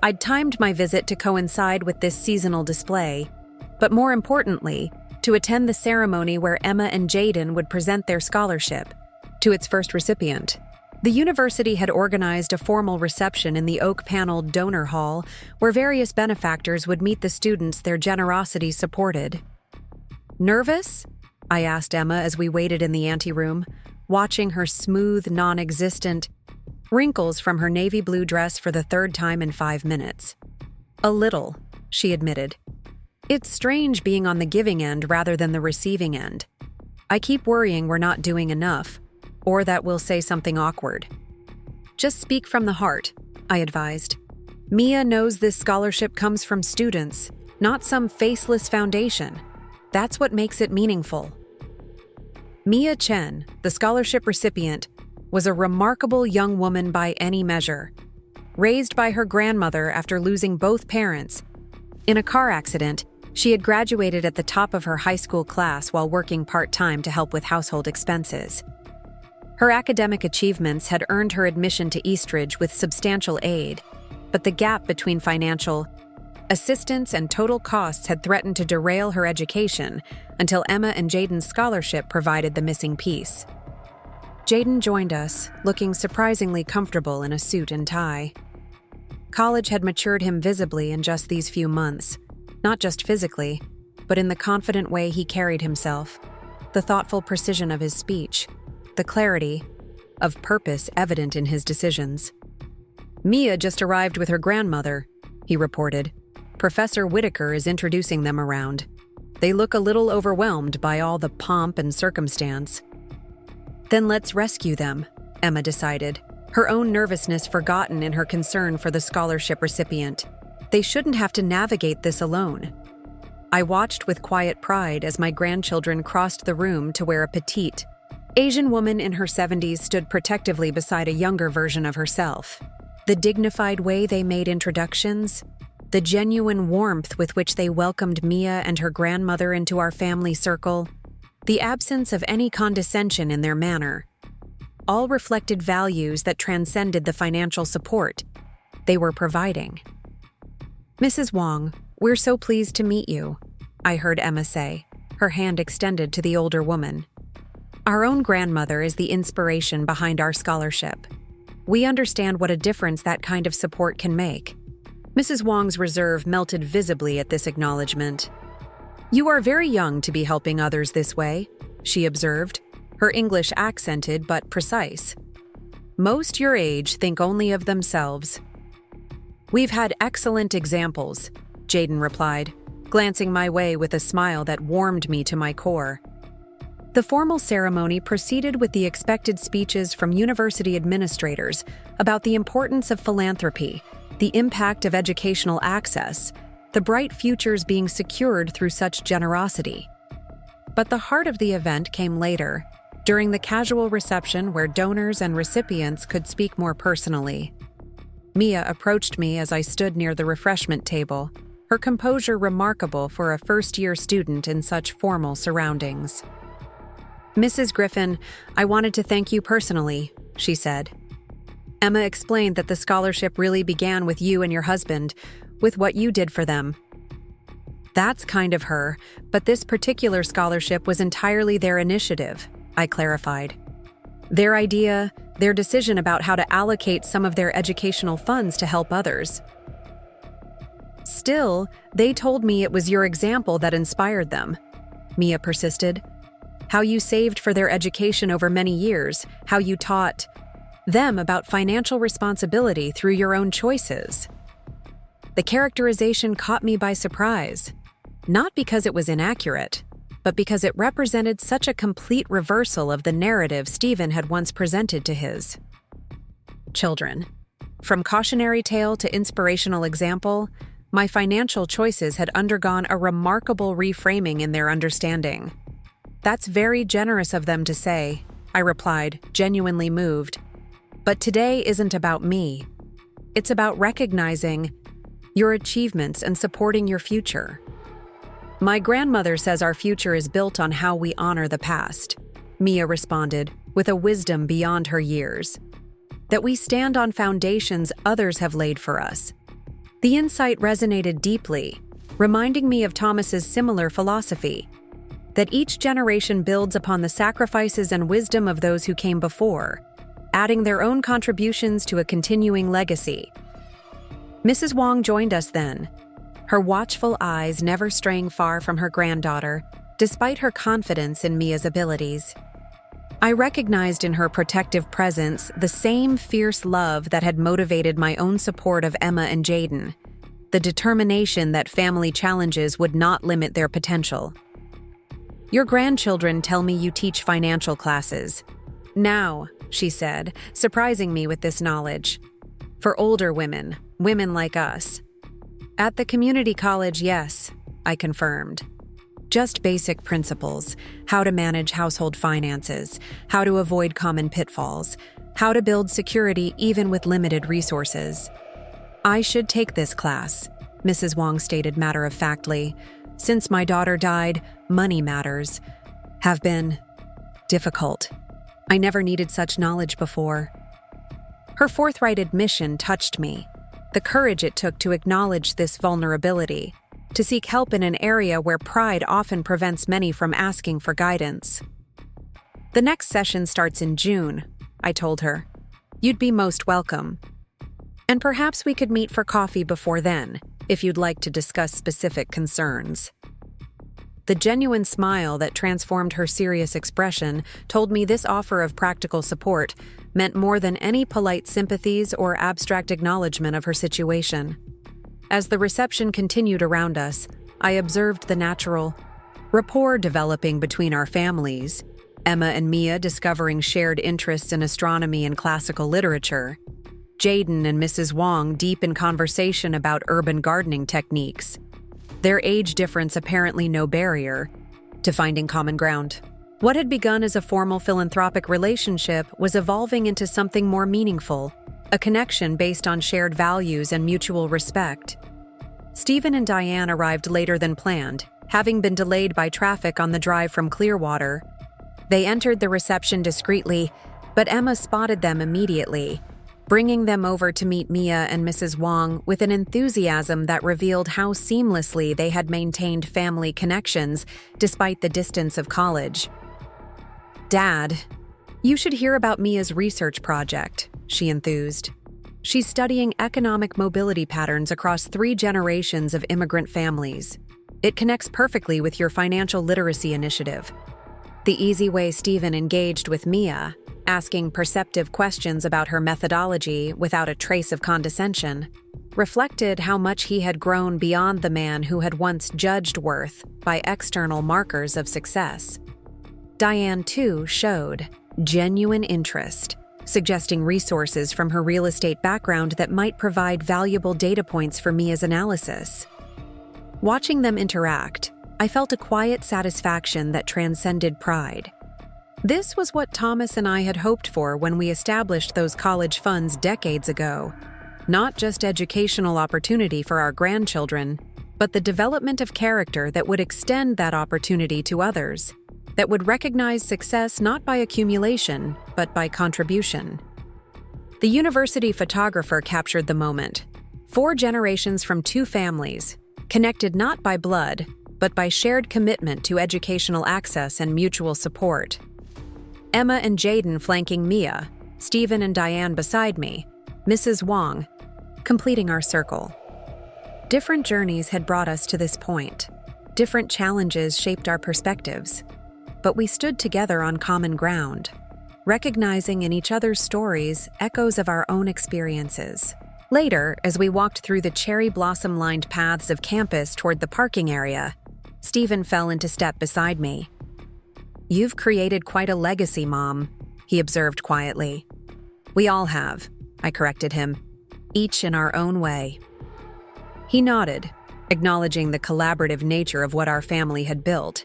I'd timed my visit to coincide with this seasonal display, but more importantly, to attend the ceremony where Emma and Jayden would present their scholarship to its first recipient. The university had organized a formal reception in the oak-paneled donor hall where various benefactors would meet the students their generosity supported. "Nervous?" I asked Emma as we waited in the anteroom, watching her smooth, non-existent wrinkles from her navy blue dress for the third time in 5 minutes. "A little," she admitted. "It's strange being on the giving end rather than the receiving end. I keep worrying we're not doing enough, or that we'll say something awkward." "Just speak from the heart," I advised. "Mia knows this scholarship comes from students, not some faceless foundation. That's what makes it meaningful." Mia Chen, the scholarship recipient, was a remarkable young woman by any measure. Raised by her grandmother after losing both parents. In a car accident, she had graduated at the top of her high school class while working part-time to help with household expenses. Her academic achievements had earned her admission to Eastridge with substantial aid, but the gap between financial assistance and total costs had threatened to derail her education until Emma and Jayden's scholarship provided the missing piece. Jayden joined us, looking surprisingly comfortable in a suit and tie. College had matured him visibly in just these few months, not just physically, but in the confident way he carried himself, the thoughtful precision of his speech, the clarity of purpose evident in his decisions. "Mia just arrived with her grandmother," he reported. "Professor Whitaker is introducing them around. They look a little overwhelmed by all the pomp and circumstance." "Then let's rescue them," Emma decided, her own nervousness forgotten in her concern for the scholarship recipient. They shouldn't have to navigate this alone. I watched with quiet pride as my grandchildren crossed the room to where a petite Asian woman in her 70s stood protectively beside a younger version of herself. The dignified way they made introductions, the genuine warmth with which they welcomed Mia and her grandmother into our family circle, the absence of any condescension in their manner, all reflected values that transcended the financial support they were providing. "Mrs. Wong, we're so pleased to meet you," I heard Emma say, her hand extended to the older woman. "Our own grandmother is the inspiration behind our scholarship. We understand what a difference that kind of support can make." Mrs. Wong's reserve melted visibly at this acknowledgement. "You are very young to be helping others this way," she observed, her English accented but precise. "Most your age think only of themselves." "We've had excellent examples," Jayden replied, glancing my way with a smile that warmed me to my core. The formal ceremony proceeded with the expected speeches from university administrators about the importance of philanthropy, the impact of educational access, the bright futures being secured through such generosity. But the heart of the event came later, during the casual reception where donors and recipients could speak more personally. Mia approached me as I stood near the refreshment table, her composure remarkable for a first-year student in such formal surroundings. "Mrs. Griffin, I wanted to thank you personally," she said. "Emma explained that the scholarship really began with you and your husband, with what you did for them." "That's kind of her, but this particular scholarship was entirely their initiative," I clarified. "Their idea, their decision about how to allocate some of their educational funds to help others." "Still, they told me it was your example that inspired them," Mia persisted. "How you saved for their education over many years, how you taught them about financial responsibility through your own choices." The characterization caught me by surprise, not because it was inaccurate, but because it represented such a complete reversal of the narrative Stephen had once presented to his children. From cautionary tale to inspirational example, my financial choices had undergone a remarkable reframing in their understanding. "That's very generous of them to say," I replied, genuinely moved. "But today isn't about me. It's about recognizing your achievements and supporting your future. My grandmother says our future is built on how we honor the past," Mia responded, with a wisdom beyond her years. "That we stand on foundations others have laid for us." The insight resonated deeply, reminding me of Thomas's similar philosophy, that each generation builds upon the sacrifices and wisdom of those who came before, adding their own contributions to a continuing legacy. Mrs. Wong joined us then, her watchful eyes never straying far from her granddaughter, despite her confidence in Mia's abilities. I recognized in her protective presence the same fierce love that had motivated my own support of Emma and Jayden, the determination that family challenges would not limit their potential. "Your grandchildren tell me you teach financial classes." "Now," she said, surprising me with this knowledge. "For older women, women like us." "At the community college, yes," I confirmed. "Just basic principles, how to manage household finances, how to avoid common pitfalls, how to build security even with limited resources." "I should take this class," Mrs. Wong stated matter-of-factly. "Since my daughter died, money matters have been difficult." I never needed such knowledge before. Her forthright admission touched me. The courage it took to acknowledge this vulnerability, to seek help in an area where pride often prevents many from asking for guidance. "The next session starts in June," I told her. "You'd be most welcome. And perhaps we could meet for coffee before then, if you'd like to discuss specific concerns." The genuine smile that transformed her serious expression told me this offer of practical support meant more than any polite sympathies or abstract acknowledgement of her situation. As the reception continued around us, I observed the natural rapport developing between our families, Emma and Mia discovering shared interests in astronomy and classical literature, Jayden and Mrs. Wong deep in conversation about urban gardening techniques, their age difference apparently no barrier to finding common ground. What had begun as a formal philanthropic relationship was evolving into something more meaningful, a connection based on shared values and mutual respect. Stephen and Diane arrived later than planned, having been delayed by traffic on the drive from Clearwater. They entered the reception discreetly, but Emma spotted them immediately, bringing them over to meet Mia and Mrs. Wong with an enthusiasm that revealed how seamlessly they had maintained family connections despite the distance of college. "Dad, you should hear about Mia's research project," she enthused. "She's studying economic mobility patterns across 3 generations of immigrant families. It connects perfectly with your financial literacy initiative." The easy way Stephen engaged with Mia, asking perceptive questions about her methodology without a trace of condescension, reflected how much he had grown beyond the man who had once judged worth by external markers of success. Diane, too, showed genuine interest, suggesting resources from her real estate background that might provide valuable data points for Mia's analysis. Watching them interact, I felt a quiet satisfaction that transcended pride. This was what Thomas and I had hoped for when we established those college funds decades ago. Not just educational opportunity for our grandchildren, but the development of character that would extend that opportunity to others, that would recognize success not by accumulation, but by contribution. The university photographer captured the moment. 4 generations from 2 families, connected not by blood, but by shared commitment to educational access and mutual support. Emma and Jayden flanking Mia, Stephen and Diane beside me, Mrs. Wong, completing our circle. Different journeys had brought us to this point. Different challenges shaped our perspectives. But we stood together on common ground, recognizing in each other's stories echoes of our own experiences. Later, as we walked through the cherry blossom-lined paths of campus toward the parking area, Stephen fell into step beside me. "You've created quite a legacy, Mom," he observed quietly. "We all have," I corrected him, "each in our own way." He nodded, acknowledging the collaborative nature of what our family had built.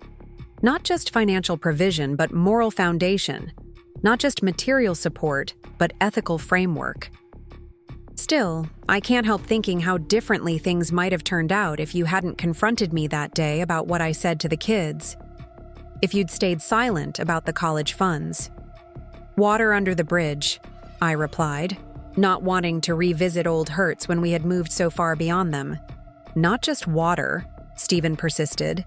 Not just financial provision, but moral foundation. Not just material support, but ethical framework. Still, I can't help thinking how differently things might have turned out if you hadn't confronted me that day about what I said to the kids. If you'd stayed silent about the college funds. "Water under the bridge," I replied, not wanting to revisit old hurts when we had moved so far beyond them. "Not just water," Stephen persisted.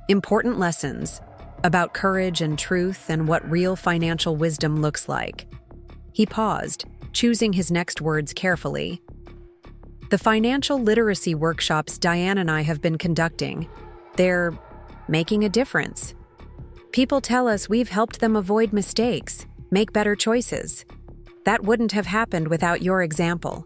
"Important lessons about courage and truth and what real financial wisdom looks like." He paused, choosing his next words carefully. "The financial literacy workshops Diane and I have been conducting, they're making a difference. People tell us we've helped them avoid mistakes, make better choices. That wouldn't have happened without your example."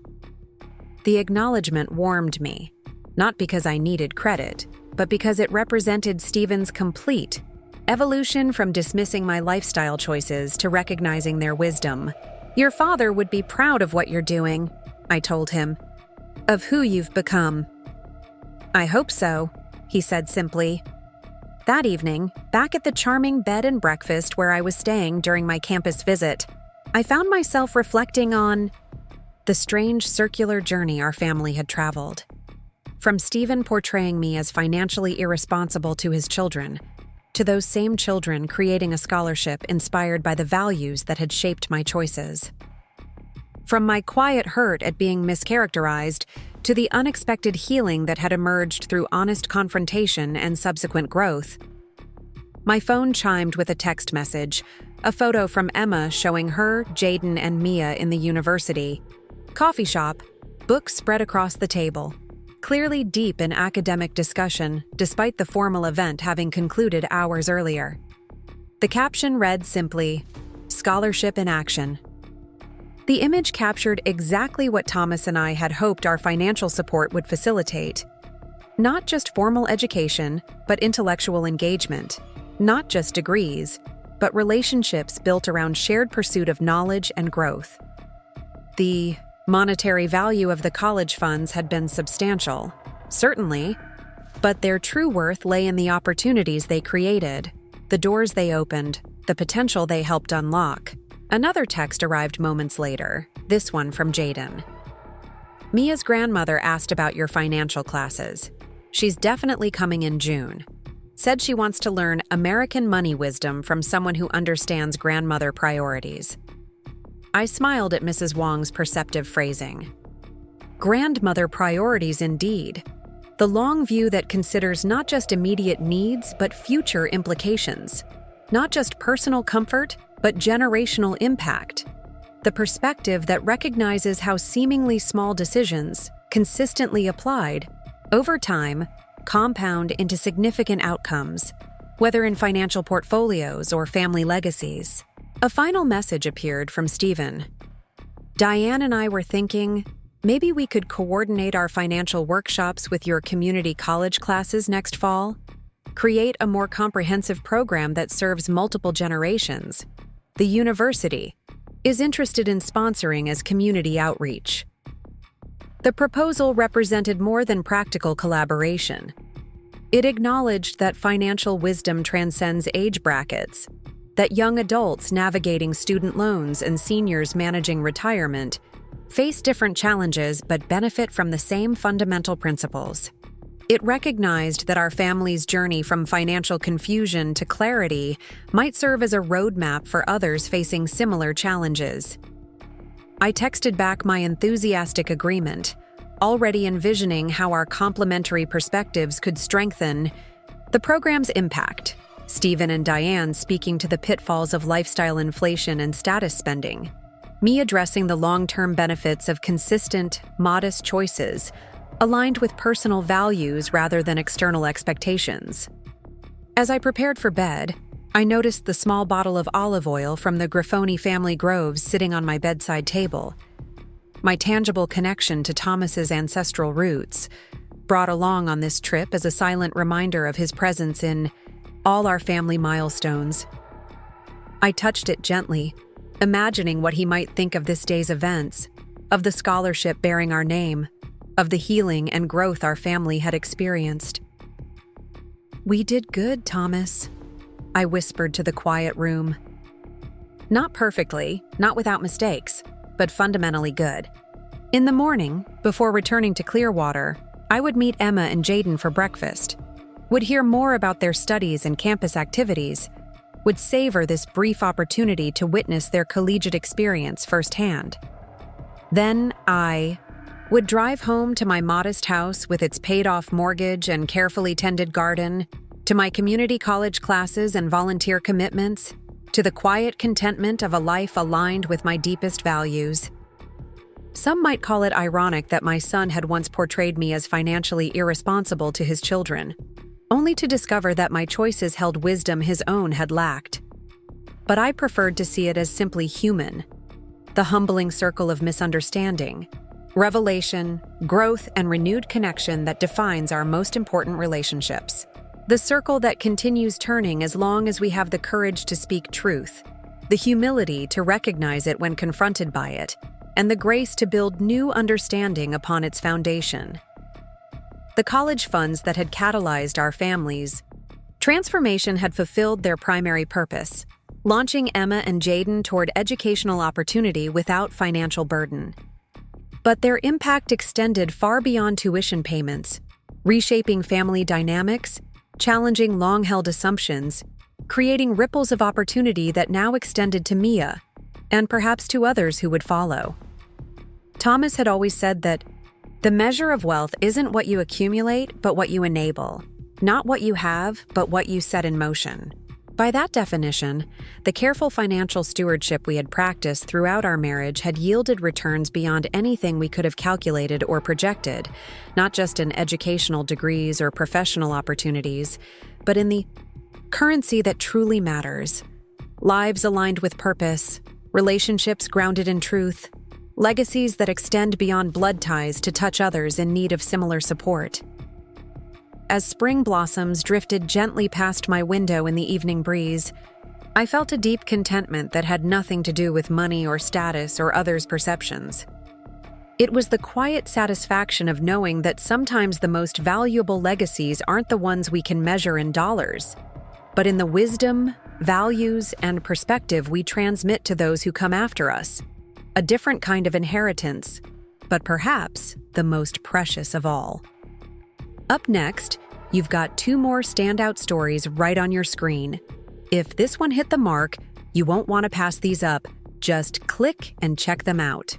The acknowledgement warmed me, not because I needed credit, but because it represented Stephen's complete evolution from dismissing my lifestyle choices to recognizing their wisdom. "Your father would be proud of what you're doing," I told him, "of who you've become." "I hope so," he said simply. That evening, back at the charming bed and breakfast where I was staying during my campus visit, I found myself reflecting on the strange circular journey our family had traveled. From Stephen portraying me as financially irresponsible to his children, to those same children creating a scholarship inspired by the values that had shaped my choices. From my quiet hurt at being mischaracterized to the unexpected healing that had emerged through honest confrontation and subsequent growth. My phone chimed with a text message, a photo from Emma showing her, Jayden, and Mia in the university. Coffee shop, books spread across the table, clearly deep in academic discussion despite the formal event having concluded hours earlier. The caption read simply, "Scholarship in Action." The image captured exactly what Thomas and I had hoped our financial support would facilitate. Not just formal education, but intellectual engagement. Not just degrees, but relationships built around shared pursuit of knowledge and growth. The monetary value of the college funds had been substantial, certainly, but their true worth lay in the opportunities they created, the doors they opened, the potential they helped unlock. Another text arrived moments later, this one from Jayden. "Mia's grandmother asked about your financial classes. She's definitely coming in June. Said she wants to learn American money wisdom from someone who understands grandmother priorities." I smiled at Mrs. Wong's perceptive phrasing. Grandmother priorities indeed. The long view that considers not just immediate needs, but future implications. Not just personal comfort, but generational impact. The perspective that recognizes how seemingly small decisions, consistently applied, over time, compound into significant outcomes, whether in financial portfolios or family legacies. A final message appeared from Stephen. "Diane and I were thinking, maybe we could coordinate our financial workshops with your community college classes next fall. Create a more comprehensive program that serves multiple generations. The university is interested in sponsoring as community outreach." The proposal represented more than practical collaboration. It acknowledged that financial wisdom transcends age brackets, that young adults navigating student loans and seniors managing retirement face different challenges but benefit from the same fundamental principles. It recognized that our family's journey from financial confusion to clarity might serve as a roadmap for others facing similar challenges. I texted back my enthusiastic agreement, already envisioning how our complementary perspectives could strengthen the program's impact. Stephen and Diane speaking to the pitfalls of lifestyle inflation and status spending. Me addressing the long-term benefits of consistent, modest choices aligned with personal values rather than external expectations. As I prepared for bed, I noticed the small bottle of olive oil from the Grifoni family groves sitting on my bedside table. My tangible connection to Thomas's ancestral roots, brought along on this trip as a silent reminder of his presence in all our family milestones. I touched it gently, imagining what he might think of this day's events, of the scholarship bearing our name, of the healing and growth our family had experienced. "We did good, Thomas," I whispered to the quiet room. Not perfectly, not without mistakes, but fundamentally good. In the morning, before returning to Clearwater, I would meet Emma and Jayden for breakfast, would hear more about their studies and campus activities, would savor this brief opportunity to witness their collegiate experience firsthand. Then I would drive home to my modest house with its paid-off mortgage and carefully tended garden, to my community college classes and volunteer commitments, to the quiet contentment of a life aligned with my deepest values. Some might call it ironic that my son had once portrayed me as financially irresponsible to his children, only to discover that my choices held wisdom his own had lacked. But I preferred to see it as simply human, the humbling circle of misunderstanding, revelation, growth, and renewed connection that defines our most important relationships. The circle that continues turning as long as we have the courage to speak truth, the humility to recognize it when confronted by it, and the grace to build new understanding upon its foundation. The college funds that had catalyzed our families' transformation had fulfilled their primary purpose, launching Emma and Jayden toward educational opportunity without financial burden. But their impact extended far beyond tuition payments, reshaping family dynamics challenging long-held assumptions, creating ripples of opportunity that now extended to Mia, and perhaps to others who would follow. Thomas had always said that the measure of wealth isn't what you accumulate, but what you enable, not what you have, but what you set in motion. By that definition, the careful financial stewardship we had practiced throughout our marriage had yielded returns beyond anything we could have calculated or projected, not just in educational degrees or professional opportunities, but in the currency that truly matters. Lives aligned with purpose, relationships grounded in truth, legacies that extend beyond blood ties to touch others in need of similar support. As spring blossoms drifted gently past my window in the evening breeze, I felt a deep contentment that had nothing to do with money or status or others' perceptions. It was the quiet satisfaction of knowing that sometimes the most valuable legacies aren't the ones we can measure in dollars, but in the wisdom, values, and perspective we transmit to those who come after us. A different kind of inheritance, but perhaps the most precious of all. Up next, you've got 2 more standout stories right on your screen. If this one hit the mark, you won't want to pass these up. Just click and check them out.